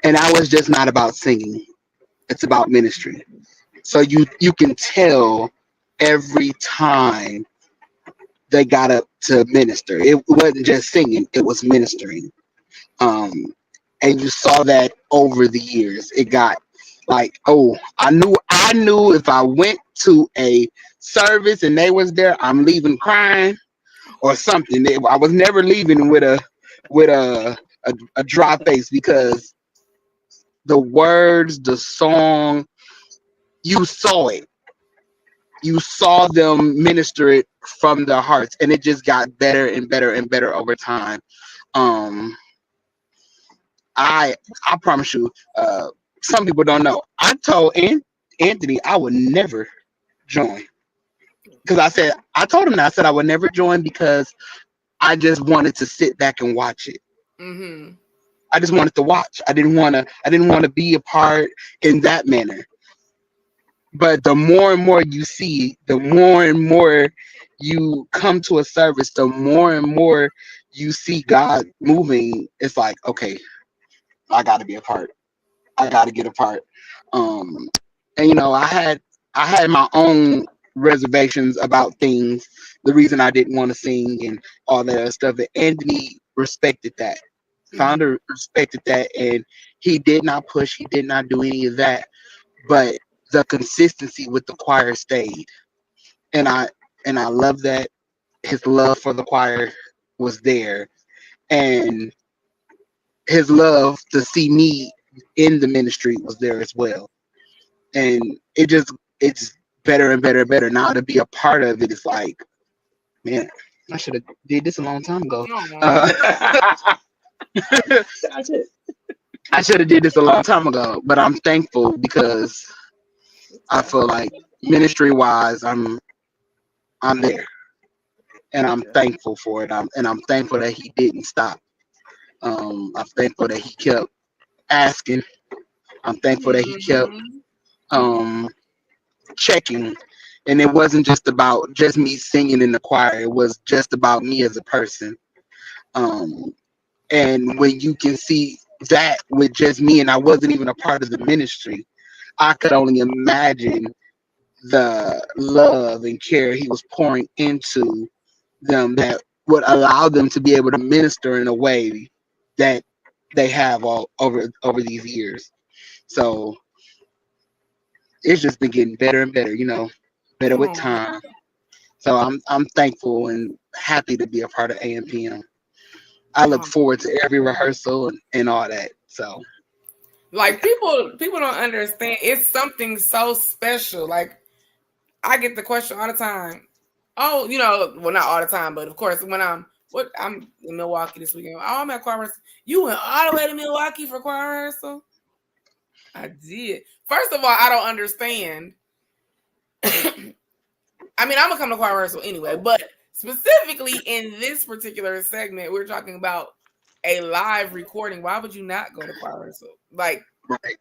And I was just not about singing. It's about ministry. So you can tell every time they got up to minister. It wasn't just singing, it was ministering. Um, and you saw that over the years. It got like, oh, I knew if I went to a service and they was there, I'm leaving crying or something. I was never leaving with a dry face because the words, the song, you saw it. You saw them minister it from their hearts, and it just got better and better and better over time. Um, I I promise you, some people don't know. I told Anthony I would never join because I told him that I said I would never join because I just wanted to sit back and watch it. Mm-hmm. I just wanted to watch. I didn't want to be a part in that manner. But the more and more you see, the more and more you come to a service, the more and more you see God moving. It's like, okay, I got to be a part. I got to get a part. Um, and I had my own reservations about things. The reason I didn't want to sing and all that other stuff. And Anthony respected that. Mm-hmm. Founder respected that, and he did not push. He did not do any of that. But the consistency with the choir stayed, and I love that his love for the choir was there, and his love to see me in the ministry was there as well. And it's better and better and better now to be a part of it. It's like, man, I should have did this a long time ago. Oh, Uh, Gotcha. I should have did this a long time ago, but I'm thankful because I feel like ministry wise, I'm there, and I'm thankful for it. I'm thankful that he didn't stop. I'm thankful that he kept asking. I'm thankful that he kept Mhm. um checking, and it wasn't just about just me singing in the choir. It was just about me as a person. Um, and when you can see that with just me, and I wasn't even a part of the ministry, I could only imagine the love and care he was pouring into them that would allow them to be able to minister in a way that they have all over these years. So it's just been getting better and better, better Come with on, man. time. So I'm thankful and happy to be a part of AMPM. I look Come forward to every rehearsal and all that. So Like people don't understand. It's something so special. Like I get the question all the time. Oh, well, not all the time, but of course when I'm in Milwaukee this weekend. Oh, I'm at choir rehearsal. You went all the way to Milwaukee for choir rehearsal? I did. First of all, I don't understand. I mean, I'm gonna come to choir rehearsal anyway, but specifically in this particular segment, we're talking about a live recording. Why would you not go to choir rehearsal? Like right,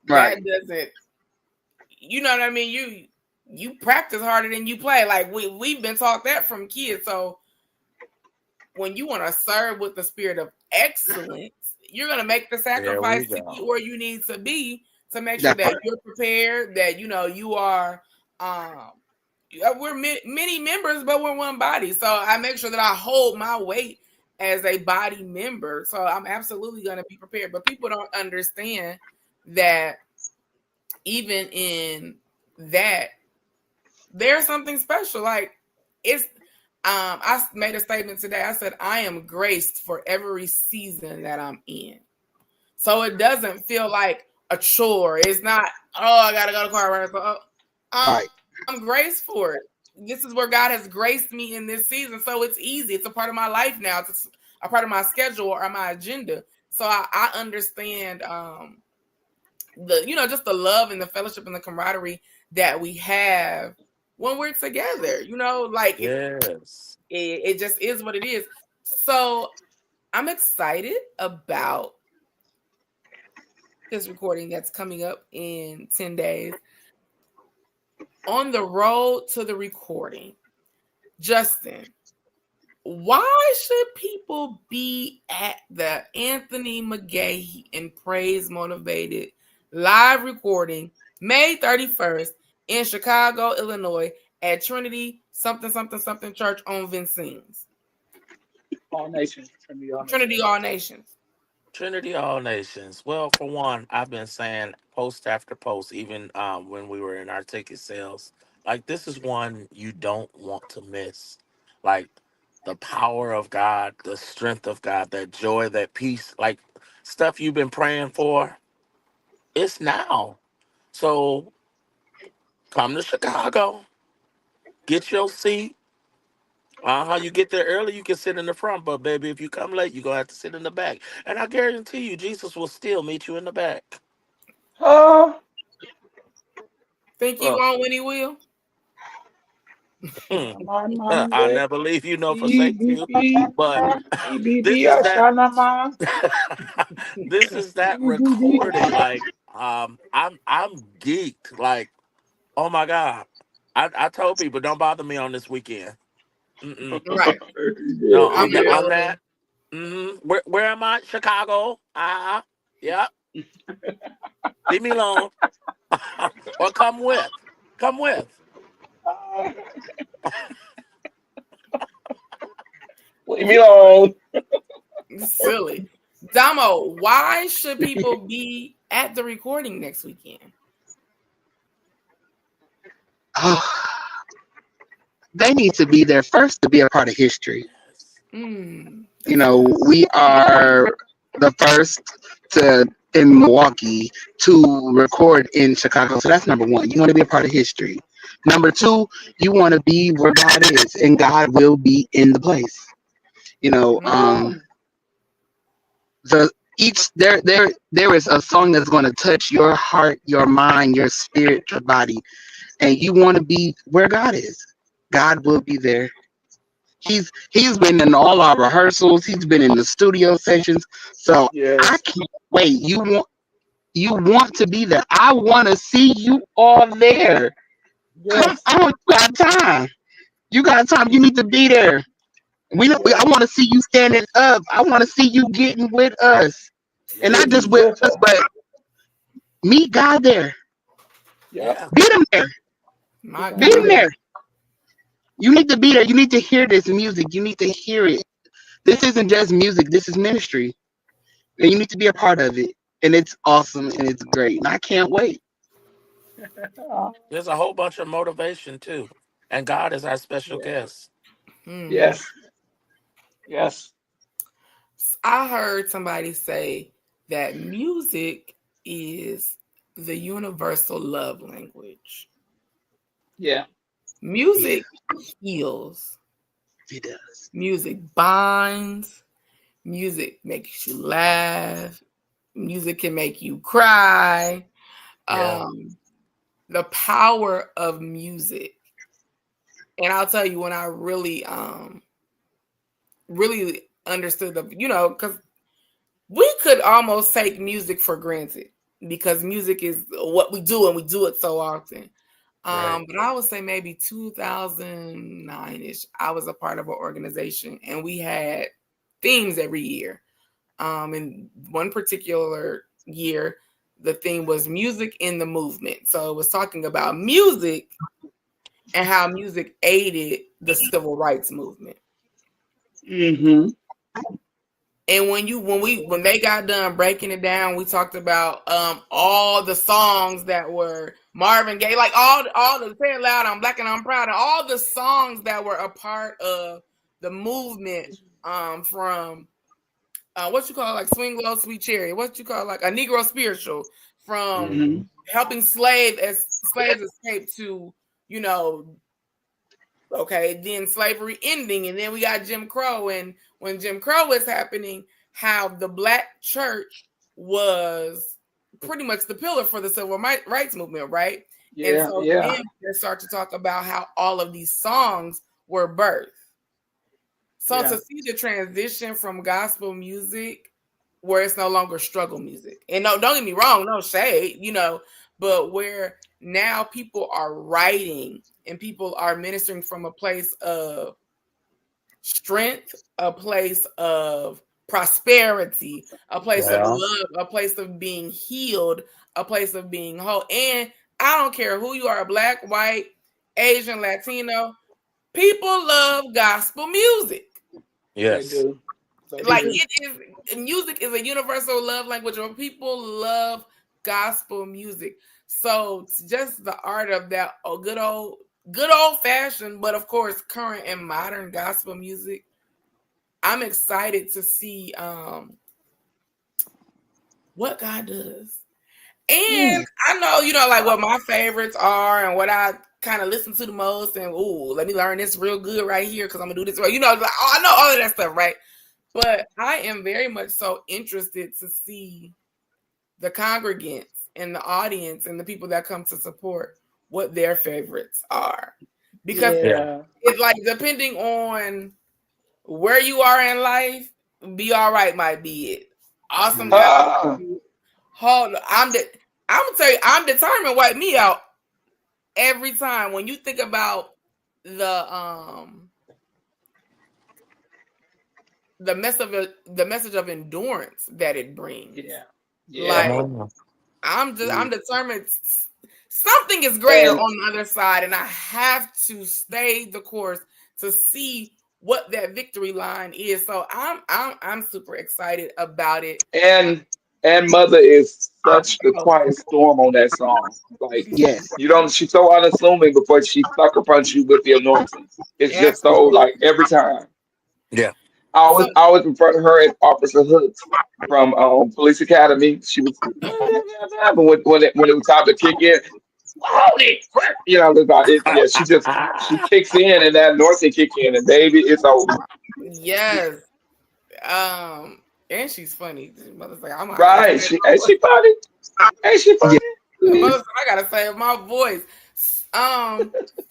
that right, doesn't, you know what I mean? You practice harder than you play. Like we've been taught that from kids. So when you want to serve with the spirit of excellence, you're gonna make the There we sacrifice to get go. where you need to be to make sure that that part. you're prepared, that you are um we're many members, but we're one body. So I make sure that I hold my weight as a body member. So I'm absolutely going to be prepared. But people don't understand that even in that, there's something special. Like it's, I made a statement today. I said, I am graced for every season that I'm in. So it doesn't feel like a chore. It's not, oh, I got to go to choir rehearsal. Oh, Right, I'm graced for it. This is where God has graced me in this season. So it's easy. It's a part of my life now. It's a part of my schedule or my agenda. So I understand just the love and the fellowship and the camaraderie that we have when we're together. Like Yes. it just is what it is. So I'm excited about this recording that's coming up in 10 days. On the road to the recording, Justin, why should people be at the Anthony McGahee and Praise Motivated live recording May 31st in Chicago, Illinois at Trinity something something something church on Vincennes? All nations, Trinity, all nations. Trinity All Nations. Trinity All Nations. Well, for one, I've been saying post after post, even when we were in our ticket sales, like this is one you don't want to miss. Like the power of God, the strength of God, that joy, that peace, like stuff you've been praying for, it's now. So come to Chicago, get your seat. You get there early, you can sit in the front, but baby, if you come late, you're gonna have to sit in the back. And I guarantee you, Jesus will still meet you in the back. Uh, Think he uh, won't when he will? Hmm. my, I never leave you nor forsake you. EBB, But this EBB, is that Ashanama, this is that EBB. recording. Like, I'm geeked. Like, oh my God. I told people don't bother me on this weekend. Mm-mm. Right. No, I'm Yeah, not. on that. Where am I? Chicago. Yep. Leave me alone. Or come with. Come with. yeah. Leave me alone. Silly. Damo, why should people be at the recording next weekend? oh, they need to be there first to be a part of history. That's good. We are the first to in Milwaukee to record in Chicago. So that's number one. You want to be a part of history. Number two, you want to be where God is, and God will be in the place. You know, Mhm. the There is a song that's going to touch your heart, your mind, your spirit, your body, and you want to be where God is. God will be there. He's been in all our rehearsals. He's been in the studio sessions. So I Yes. can't wait. You want to be there. I want to see you all there. Come Yes. on, you got time. You got time. You need to be there. I Yes. want to see you standing up. I want to see you getting with us, and not just Getting with with us, her. but meet God there. Yep. Yeah. Beat him there. My Beat Be him God. there. there. You need to be there. You need to hear this music. You need to hear it. This isn't just music. This is ministry, and you need to be a part of it. And it's awesome and it's great. And I can't wait. There's a whole bunch of motivation too. And God is our special Yeah. guest. Hmm. Yes. Yes. I heard somebody say that music is the universal love language. Yeah. Yeah, Music heals. he does. Music binds. Music makes you laugh. Music can make you cry. Yeah. Um, the power of music. And I'll tell you when I really understood because we could almost take music for granted because music is what we do and we do it so often. Right. But I would say maybe 2009-ish, I was a part of an organization and we had themes every year. In one particular year, the theme was music in the movement. So it was talking about music and how music aided the civil rights movement. Mm-hmm. And when they got done breaking it down, we talked about all the songs that were Marvin Gaye, like all the Say It Loud, I'm Black and I'm Proud, and all the songs that were a part of the movement from what you call like Swing Low, Sweet Cherry, what you call like a Negro spiritual, from Mm-hmm. helping slaves escape to, you know, okay, then slavery ending, and then we got Jim Crow. And when Jim Crow was happening, how the black church was pretty much the pillar for the civil rights movement, right? And Yeah. so Yeah. then they start to talk about how all of these songs were birthed. So Yeah. to see the transition from gospel music where it's no longer struggle music. And no, don't get me wrong, no shade, but where now people are writing and people are ministering from a place of strength, a place of prosperity, a place of Yeah. love, a place of being healed, a place of being whole. And I don't care who you are, black, white, Asian, Latino, people love gospel music. They Yes. do. They Like do. it is, music is a universal love language where people love gospel music. So just the art of that good old fashioned, but of course current and modern gospel music. I'm excited to see what God does. And Yeah. I know, like what my favorites are and what I kind of listen to the most. And let me learn this real good right here because I'm gonna do this right. Like, I know all of that stuff, right? But I am very much so interested to see the congregants and the audience and the people that come to support what their favorites are. Because Yeah. Yeah. it's like depending on where you are in life, Be All Right might be it. Awesome God. Ah. Hold on. I'm gonna tell you, I'm determined wipe me out every time. When you think about the message of endurance that it brings. Yeah. Come Yeah. Like on. I'm Mm. determined something is greater And on the other side, and I have to stay the course to see what that victory line is. So I'm super excited about it. and and Mother is such the Oh, quiet storm on that song. Like Yes. you don't. She's so unassuming before she sucker punch you with the anointing. It's just so absolutely. like every time. Yeah. So I always refer to her as Officer Hooks from Police Academy. She was, but when it was time to kick in, holy crap, about it. Yeah, she kicks in and that Northern kick in, and baby, it's over. yes. Um And she's funny. Mother's like, I gotta Right? save Ain't my she funny? Ain't she Yeah. funny? voice. Mother's like, I gotta save my voice.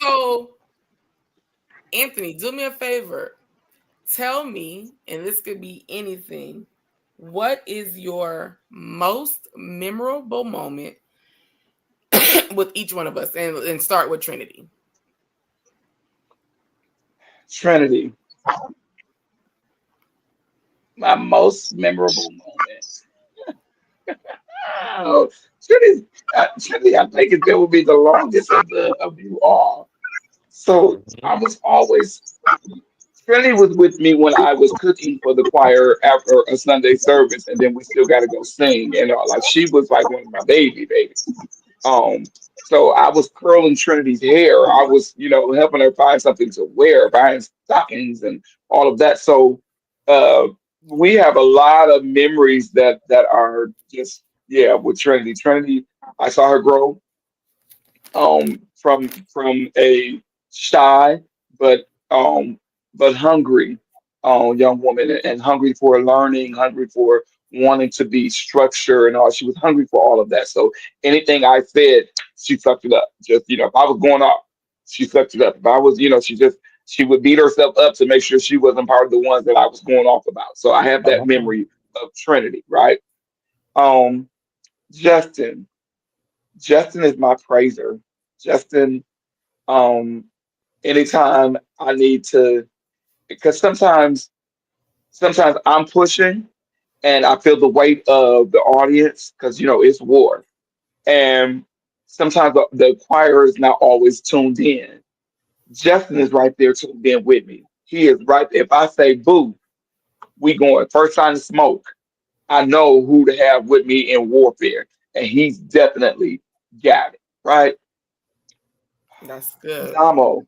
So Anthony, do me a favor. Tell me, and this could be anything, what is your most memorable moment with each one of us? And start with Trinity. Trinity, my most memorable moment. Oh, Trinity, I think it will be the longest of you all. So I Mhm. was always Trinity was with me when I was cooking for the choir after a Sunday service, and then we still got to go sing. And like she was like one of my babies. So I was curling Trinity's hair. I was, helping her find something to wear, buying stockings and all of that. So uh, we have a lot of memories that are just yeah with Trinity. Trinity, I saw her grow from a shy but hungry young woman, and hungry for learning, hungry for wanting to be structured and all. She was hungry for all of that. So anything I said, she sucked it up. Just if I was going off, she sucked it up. If I was, she would beat herself up to make sure she wasn't part of the ones that I was going off about. So I have that Oh, memory of Trinity, right? Um, Justin. Justin is my praiser. Justin, um, anytime I need to, because sometimes I'm pushing and I feel the weight of the audience because it's war, and sometimes the choir is not always tuned in. Justin is right there tuned in with me. He is right there. If I say boo, we going first sign of smoke. I know who to have with me in warfare, and he's definitely got it right. That's good. Damo,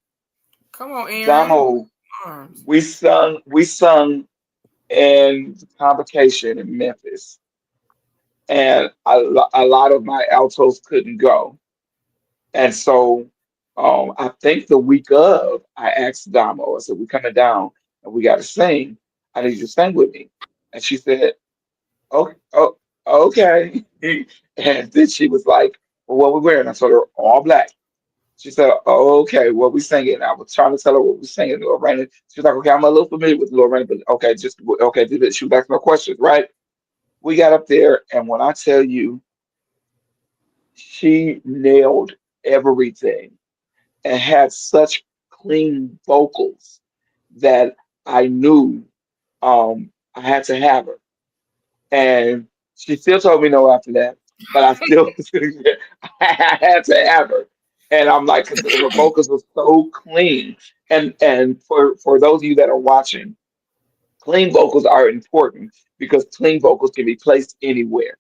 Come on, Aaron. Damo, Arms. we sung in convocation in Memphis, and a lot of my altos couldn't go, and so I think the week of, I asked Damo, I said, "We coming down and we got to sing. I need you to sing with me," and she said, "Oh, oh, okay," and then she was like, "Well, what we wearing?" I told her all black. She said, oh, okay, what we singing? I was trying to tell her what we singing, Lorraine. She was like, okay, I'm a little familiar with Lorraine, but okay, just okay, did it. She was asking no questions, right? We got up there, and when I tell you, she nailed everything and had such clean vocals that I knew I had to have her. And she still told me no after that, but I still I had to have her. And I'm like, because her vocals were so clean. And for those of you that are watching, clean vocals are important because clean vocals can be placed anywhere.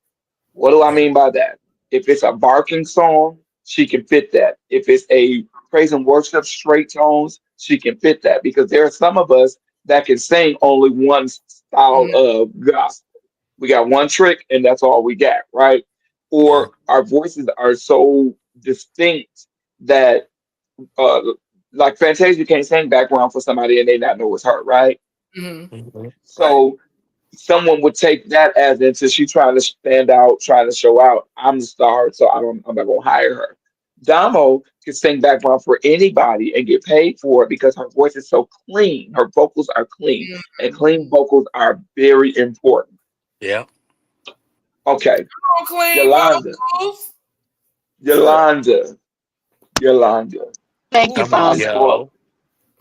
What do I yeah. mean by that? If it's a barking song, she can fit that. If it's a praise and worship straight tones, she can fit that because there are some of us that can sing only one style Mhm. of gospel. We got one trick and that's all we got, right? Yeah. Or our voices are so distinct that uh like Fantasia can't sing background for somebody and they not know it's her, right? Mhm. Mhm. Right. So someone would take that as into she trying to stand out, trying to show out. I'm the star, so I'm not gonna hire her. Damo can sing background for anybody and get paid for it because her voice is so clean. Her vocals are clean, and Mhm. clean vocals are very important. Yeah. Okay, Come on, clean Yolanda, vocals. Yolanda, Yolanda, Thank you, Come Ooh. on, my Fonda. spoiled,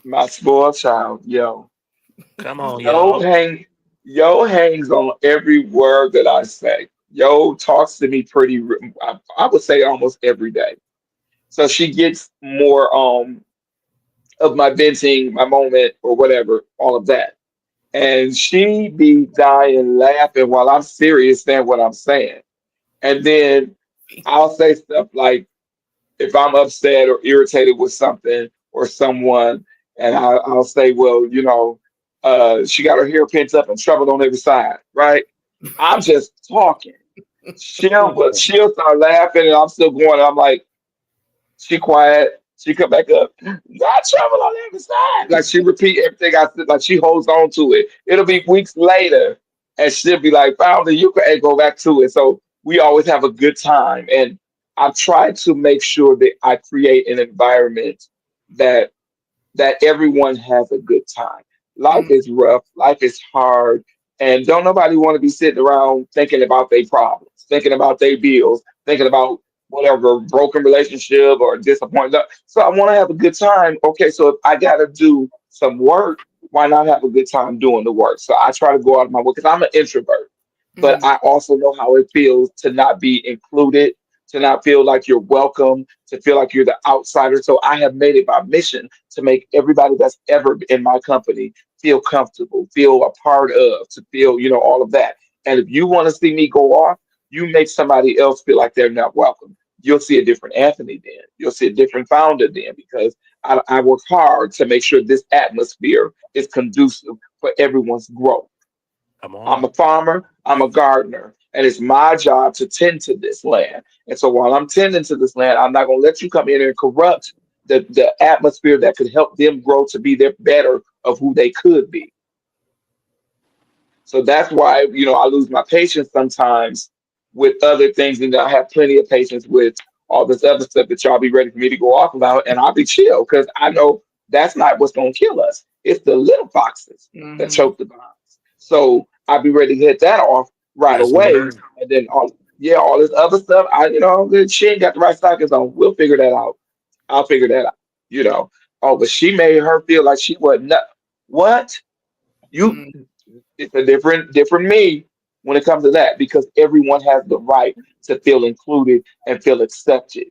yo. my spoiled child, yo. Come on, Yo yo. hang, yo hangs on every word that I say. Yo talks to me I would say almost every day. So she gets more of my venting, my moment, or whatever, all of that. And she be dying laughing while I'm serious saying what I'm saying. And then I'll say stuff like if I'm upset or irritated with something or someone, and I'll say, well, she got her hair pent up and troubled on every side, right? I'm just talking. She'll start laughing, and I'm still going. I'm like, she quiet. She come back up. Not trouble on every side. Like she repeat everything I said. Like she holds on to it. It'll be weeks later. and she'll be like, "Founder, you can go back to it." So we always have a good time, and I try to make sure that I create an environment that everyone has a good time. Life Mm, is rough, life is hard, and don't nobody want to be sitting around thinking about their problems, thinking about their bills, thinking about whatever broken relationship or disappointment. So I want to have a good time. Okay, so if I got to do some work, why not have a good time doing the work? So I try to go out of my way because I'm an introvert, but mm, I also know how it feels to not be included, to not feel like you're welcome, to feel like you're the outsider. So I have made it my mission to make everybody that's ever in my company feel comfortable, feel a part of, to feel, all of that. And if you want to see me go off, you make somebody else feel like they're not welcome. You'll see a different Anthony then. You'll see a different founder then because I work hard to make sure this atmosphere is conducive for everyone's growth. Come I'm on. a farmer, I'm a gardener, and it's my job to tend to this land. And so while I'm tending to this land, I'm not going to let you come in and corrupt the atmosphere that could help them grow to be their better of who they could be. So that's why, I lose my patience sometimes with other things, and I have plenty of patience with all this other stuff that y'all be ready for me to go off about, and I'll be chill because I know that's not what's gonna kill us. It's the little foxes that mm-hmm. choke the vines. So I'll be ready to hit that off right That's the away, word. and then all this other stuff. She ain't got the right stockings on. We'll figure that out. I'll figure that out. You know. Oh, but she made her feel like she wasn't. What? You Mm, it's a different me when it comes to that because everyone has the right to feel included and feel accepted.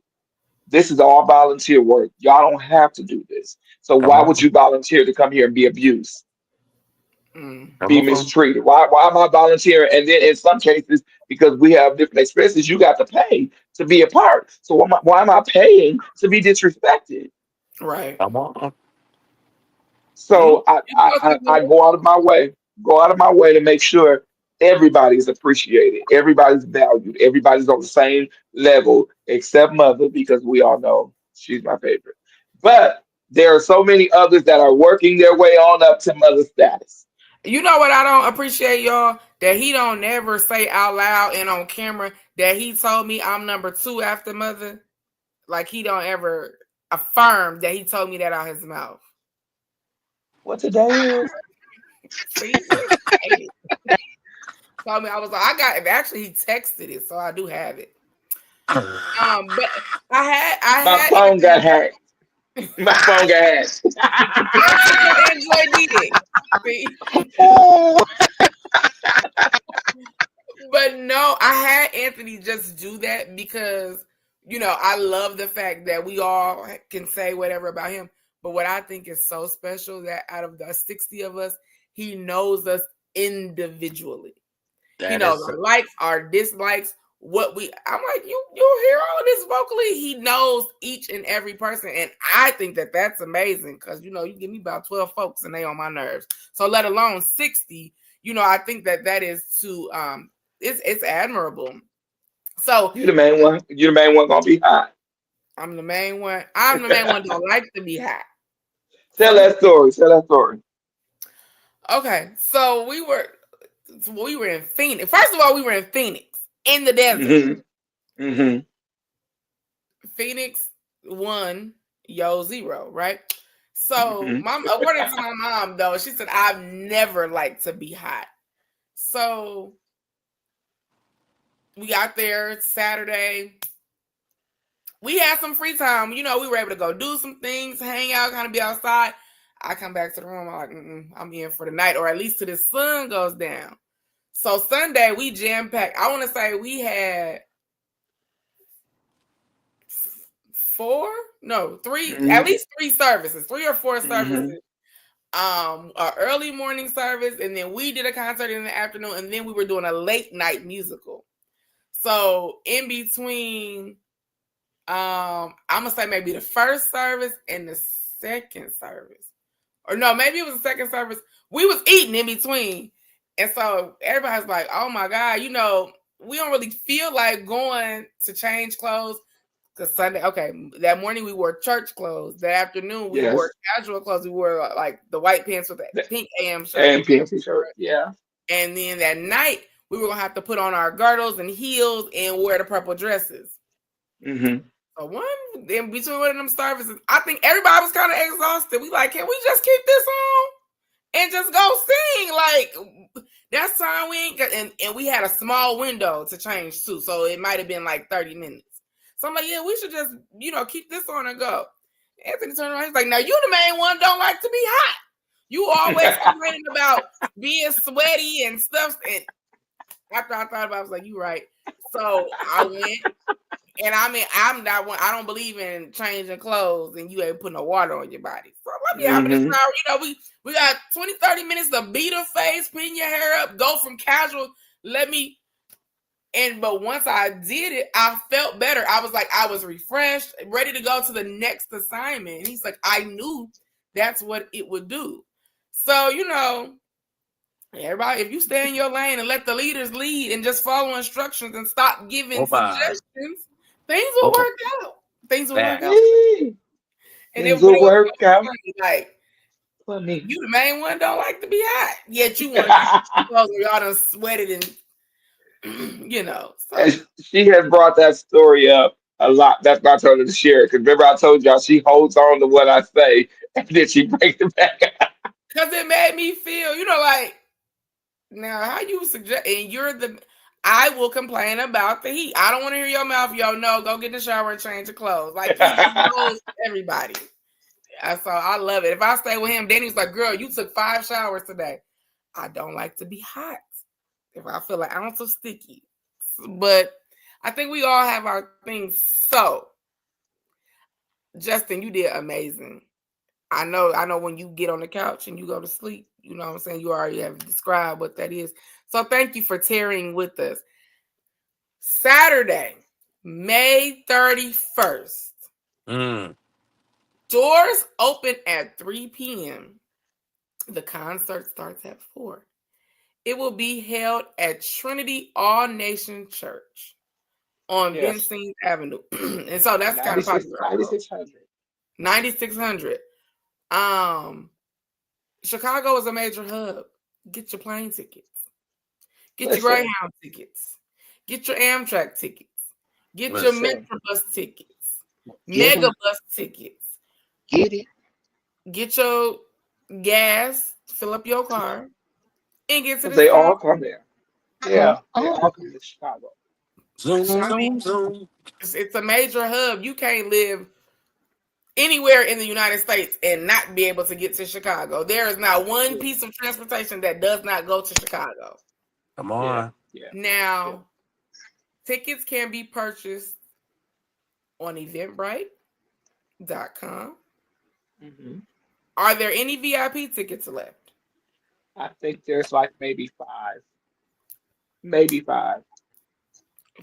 This is all volunteer work. Y'all don't have to do this. So Come why would on. you volunteer to come here and be abused, mm, Come be on. mistreated? Why am I volunteering? And then in some cases, because we have different expenses, you got to pay to be a part. So why am I paying to be disrespected? right. Come on. Mm, So I, you I, supposed to I be I good. go out of my way to make sure everybody's appreciated, everybody's valued, everybody's on the same level, except mother, because we all know she's my favorite. But there are so many others that are working their way on up to mother status. You know what I don't appreciate, y'all? That he don't never say out loud and on camera that he told me I'm number two after mother. Like he don't ever affirm that he told me that out his mouth. What today is? See, look, I hate it. Told me I was like, I got it. Actually, he texted it, so I do have it. But I My had phone got Anthony. hacked. My phone got hacked. That's what your Android did. See, Oh, but no, I had Anthony just do that because I love the fact that we all can say whatever about him. But what I think is so special that out of the 60 of us, he knows us individually. He That knows is our likes, our dislikes, what we. I'm like, you hear all this vocally. He knows each and every person, and I think that that's amazing because you give me about 12 folks and they on my nerves. So let alone 60. I think that is to it's admirable. So You the main one. You the main one gonna be hot. I'm the main one. I'm the main one. Don't like to be hot. Tell So that story. Tell that story. okay, so we were in Phoenix. First of all, we were in Phoenix in the desert. Hmm. Hmm. Phoenix 1, yo 0, right? So, Hmm. mom, according to my mom, though, she said I've never liked to be hot. So we got there Saturday. We had some free time. We were able to go do some things, hang out, kind of be outside. I come back to the room. I'm like, I'm in for the night, or at least till the sun goes down. So Sunday we jam packed. I want to say we had four, no, three, at Hmm. least three services, 3 or 4 Hmm. services. A early morning service, and then we did a concert in the afternoon, and then we were doing a late night musical. So in between, I'm gonna say maybe the first service and the second service, or no, maybe it was the second service. We was eating in between, and so everybody's like, "Oh my god, we don't really feel like going to change clothes." Because Sunday, okay, that morning we wore church clothes. That afternoon we wore Yes. casual clothes. We wore like the white pants with the The pink AM shirt. AMPM shirt. Yeah. And then that night, we were gonna have to put on our girdles and heels and wear the purple dresses. Mm-hmm. So one in between one of them services, I think everybody was kind of exhausted. We like, can we just keep this on and just go sing? Like that's time we ain't got, and we had a small window to change too, so it might have been like 30 minutes. So I'm like, yeah, we should just keep this on and go. Anthony turned around, he's like, now you the main one don't like to be hot. You always complaining about being sweaty and stuff. And after I thought about it, I was like, you right. So I went. And I mean, I'm not one. I don't believe in changing clothes and you ain't putting no water on your body. So let me hop in the shower. We got 20, 30 minutes to beat her face, pin your hair up, go from casual. But once I did it, I felt better. I was like, I was refreshed, ready to go to the next assignment. And he's like, I knew that's what it would do. So, everybody, if you stay in your lane and let the leaders lead and just follow instructions and stop giving suggestions, things will work out. Things will work out. And things will work out. Like, you the main one don't like to be hot. Yet you want to clothes where y'all done sweated and, So. And she has brought that story up a lot. That's why I told her to share it. Because remember I told y'all she holds on to what I say and then she breaks it back up. Because it made me feel, like, now how you suggest, and I will complain about the heat. I don't want to hear your mouth, no, go get in the shower and change your clothes. Like, he knows everybody. So I love it. If I stay with him, Danny's like, girl, you took 5 showers today. I don't like to be hot. If I feel an ounce of sticky. But I think we all have our things. So, Justin, you did amazing. I know when you get on the couch and you go to sleep, you know what I'm saying? You already have described what that is. So thank you for tarrying with us. Saturday, May 31st. Doors open at 3 p.m. The concert starts at 4. It will be held at Trinity All Nation Church on Vincennes Avenue. And so that's kind of popular. 9600. Chicago is a major hub. Get your plane tickets. Get your Greyhound tickets. Get your Amtrak tickets. Get your Metrobus tickets. Megabus tickets. Get it. Get your gas. Fill up your car. And get to the They all come there. Yeah. They all come to Chicago. Zoom. It's a major hub. You can't live anywhere in the United States and not be able to get to Chicago. There is not one piece of transportation that does not go to Chicago. Come on. Yeah. Now, tickets can be purchased on Eventbrite.com. Mm-hmm. Are there any VIP tickets left? I think there's like maybe 5. Maybe 5.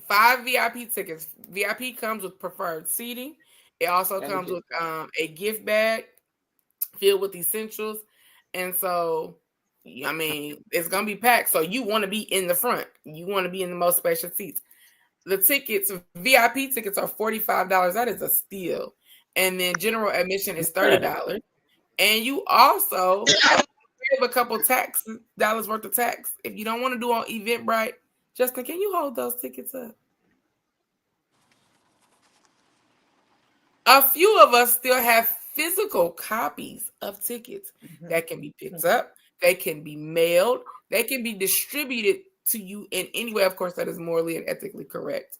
5 VIP tickets. VIP comes with preferred seating. It also comes with a gift bag filled with essentials. And so, I mean, it's going to be packed. So you want to be in the front. You want to be in the most spacious seats. The tickets, VIP tickets are $45. That is a steal. And then general admission is $30. And you also have a couple dollars worth of tax. If you don't want to do on Eventbrite, Justin, can you hold those tickets up? A few of us still have physical copies of tickets that can be picked up. They can be mailed. They can be distributed to you in any way, of course, that is morally and ethically correct.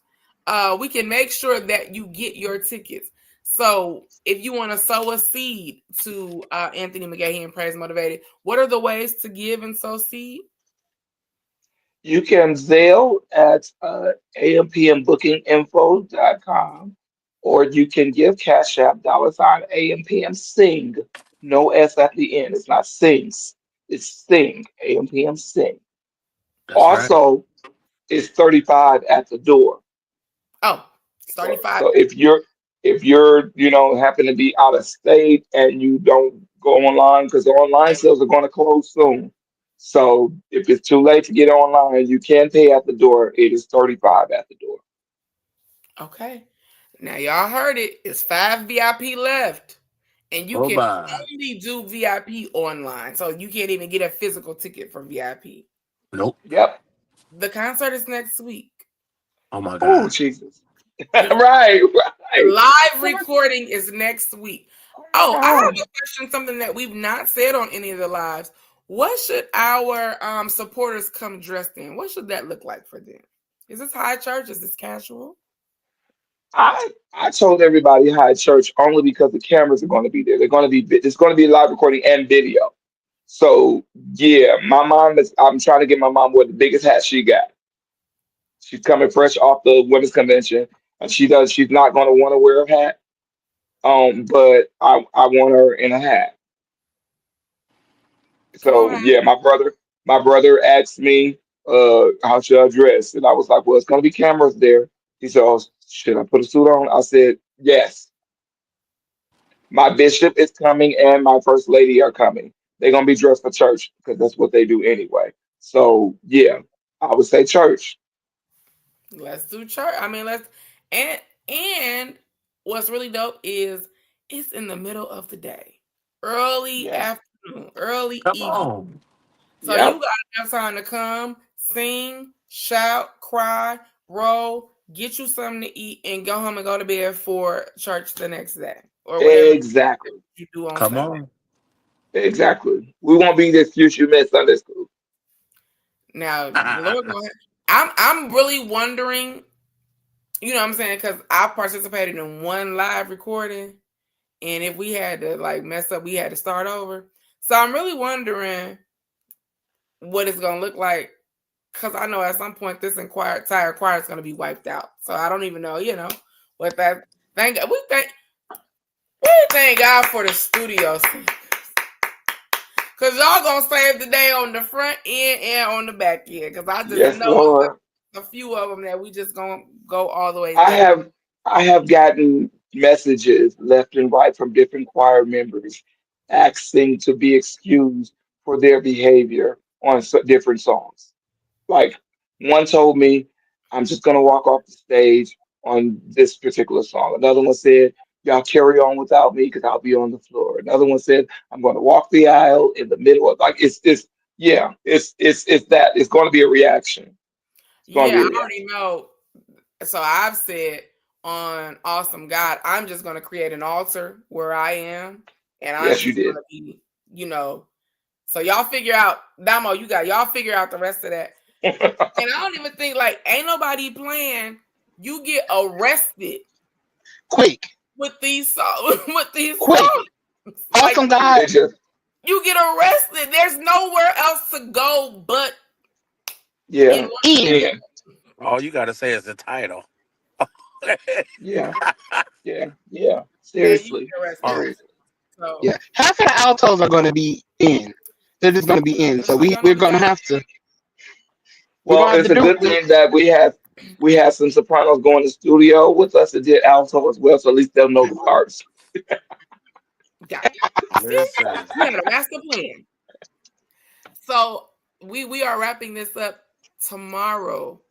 We can make sure that you get your tickets. So if you want to sow a seed to Anthony McGahee and Praise Motivated, what are the ways to give and sow seed? You can Zelle at ampmbookinginfo.com, or you can give Cash App $ AMPM Sing. No S at the end. It's not sings. It's sing. AMPM Sing. That's also, it's 35 at the door. Oh, 35. So if you're happen to be out of state and you don't go online, because the online sales are going to close soon. So if it's too late to get online, you can pay at the door. It is 35 at the door. Okay. Now y'all heard it. It's 5 VIP left. And you can only do VIP online. So you can't even get a physical ticket for VIP. Nope. Yep. The concert is next week. Oh my Oh, God. Jesus. The Right, right. live Oh my, recording is next week. oh Oh, my I have God. a question, something that we've not said on any of the lives. What should our supporters come dressed in? What should that look like for them? Is this high church? Is this casual? I told everybody hi at church only because the cameras are going to be there. They're going to be it's going to be live recording and video. So yeah, my mom is. I'm trying to get my mom with the biggest hat she got. She's coming fresh off the women's convention, and she does. She's not going to want to wear a hat. But I want her in a hat. Come So on. yeah, my brother asked me, how should I dress? And I was like, well, it's gonna be cameras there. He said, oh, should I put a suit on? I said, yes. My bishop is coming and my first lady are coming. They're gonna be dressed for church because that's what they do anyway. So yeah, I would say church. Let's do church. I mean, and and what's really dope is it's in the middle of the day, early Yes. afternoon, early Come evening. on. So you Yep. got enough time to come, sing, shout, cry, roll, get you something to eat, and go home and go to bed for church the next day or whatever Exactly. you do on Come Sunday. on. Exactly. We won't be the excuse you missed Sunday school. Now, the Lord, I'm really wondering. You know what I'm saying? Because I participated in one live recording, and if we had to like mess up, we had to start over. So I'm really wondering what it's gonna look like. Because I know at some point this entire choir is gonna be wiped out. So I don't even know, what that. We thank God for the studio singers. Cause y'all gonna save the day on the front end and on the back end. Cause I just Yes, know Lord. a few of them that we just gonna go all the way I down. have I have gotten messages left and right from different choir members asking to be excused for their behavior on different songs. Like one told me, I'm just gonna walk off the stage on this particular song. Another one said, y'all carry on without me because I'll be on the floor. Another one said, I'm gonna walk the aisle in the middle of like it's yeah, it's that. It's gonna be a reaction. It's gonna be Yeah, a I already reaction. know. So I've said on Awesome God, I'm just going to create an altar where I am, and I'm Yes, you just going did. to be, you know. So y'all figure out, Damo, y'all figure out the rest of that. And I don't even think like ain't nobody playing. You get arrested Quick, with these songs. With these quick. songs, like Awesome God. They just you get arrested. There's nowhere else to go but in. yeah. In. Yeah. All you gotta say is the title. Yeah. Yeah. Yeah. And you Seriously. get arrested. Oh, Seriously. So Yeah. Half of the altos are going to be in. They're just going to be in. So so y'all know we're the going to time. have to. We're Well, going to have it's to a do good it. thing that we had some sopranos going to studio with us that did alto as well, so at least they'll know the parts. Got it. See, listen. we had a master plan. So we are wrapping this up tomorrow.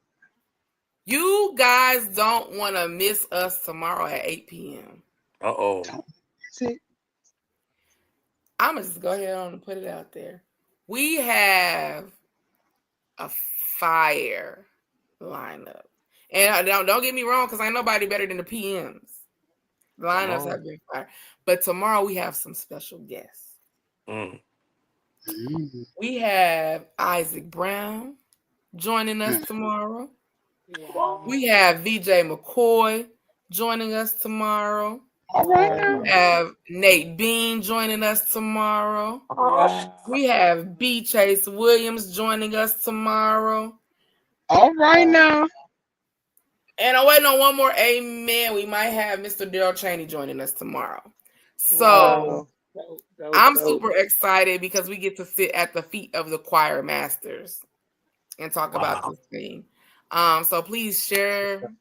You guys don't want to miss us tomorrow at 8 p.m. Uh-oh. See? I'm gonna just go ahead and put it out there. We have a fire lineup, and don't get me wrong, because ain't nobody better than the PMs. The Come lineups on. have been fire, but tomorrow we have some special guests. Mm. Mm. We have Isaac Brown joining us tomorrow. We have VJ McCoy joining us tomorrow. All right now. We have Nate Bean joining us tomorrow. We have B. Chase Williams joining us tomorrow. All right now. And I'm waiting on one more amen. We might have Mr. Daryl Cheney joining us tomorrow. So Wow. Dope, I'm dope. super excited because we get to sit at the feet of the choir masters and talk about Wow. this thing. So please share,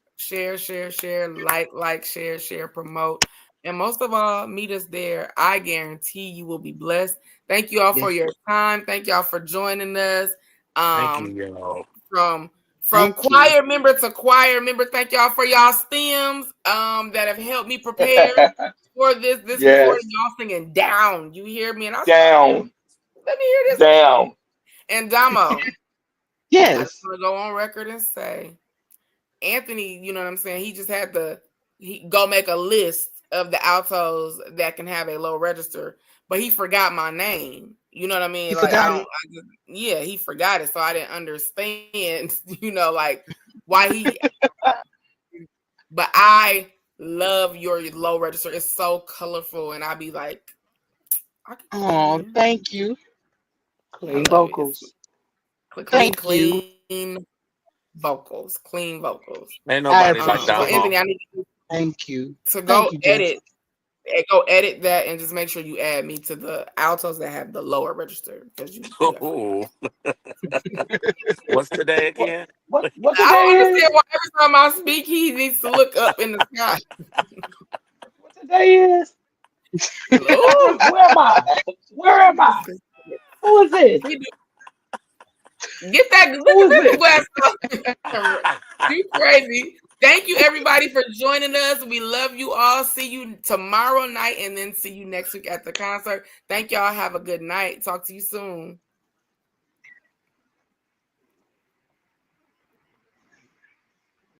like, share, promote. And most of all, meet us there. I guarantee you will be blessed. Thank you all for Yes. your time. Thank y'all for joining us. Thank you, yo. From Thank choir member to choir member. Thank y'all for y'all stems that have helped me prepare for this Yes. recording. Y'all singing down. You hear me? And I said, Down. let me hear this. Down. And Damo, I just Yes. want to go on record and say, Anthony, you know what I'm saying? He just had to go make a list of the altos that can have a low register, but he forgot my name. You know what I mean? You Like forgot it. yeah, he forgot it, so I didn't understand. Like why he. But I love your low register. It's so colorful, and I'd be like, I can put that in Oh, there. thank you. I Clean love it. It's vocals. clean, Thank you. clean vocals. Clean vocals. Ain't I nobody like So appreciate it. Anthony, Domo. I need you Thank you. to Thank go you, Jess. edit that, and just make sure you add me to the altos that have the lower register because you have Ooh. What's today What again? what I don't today is? understand why every time I speak, he needs to look up in the sky. What today is? Ooh, Where am I? Where am I? Who is this? he do- get that. Look Who at is this this? glass. You crazy. Thank you, everybody, for joining us. We love you all. See you tomorrow night, and then see you next week at the concert. Thank y'all. Have a good night. Talk to you soon.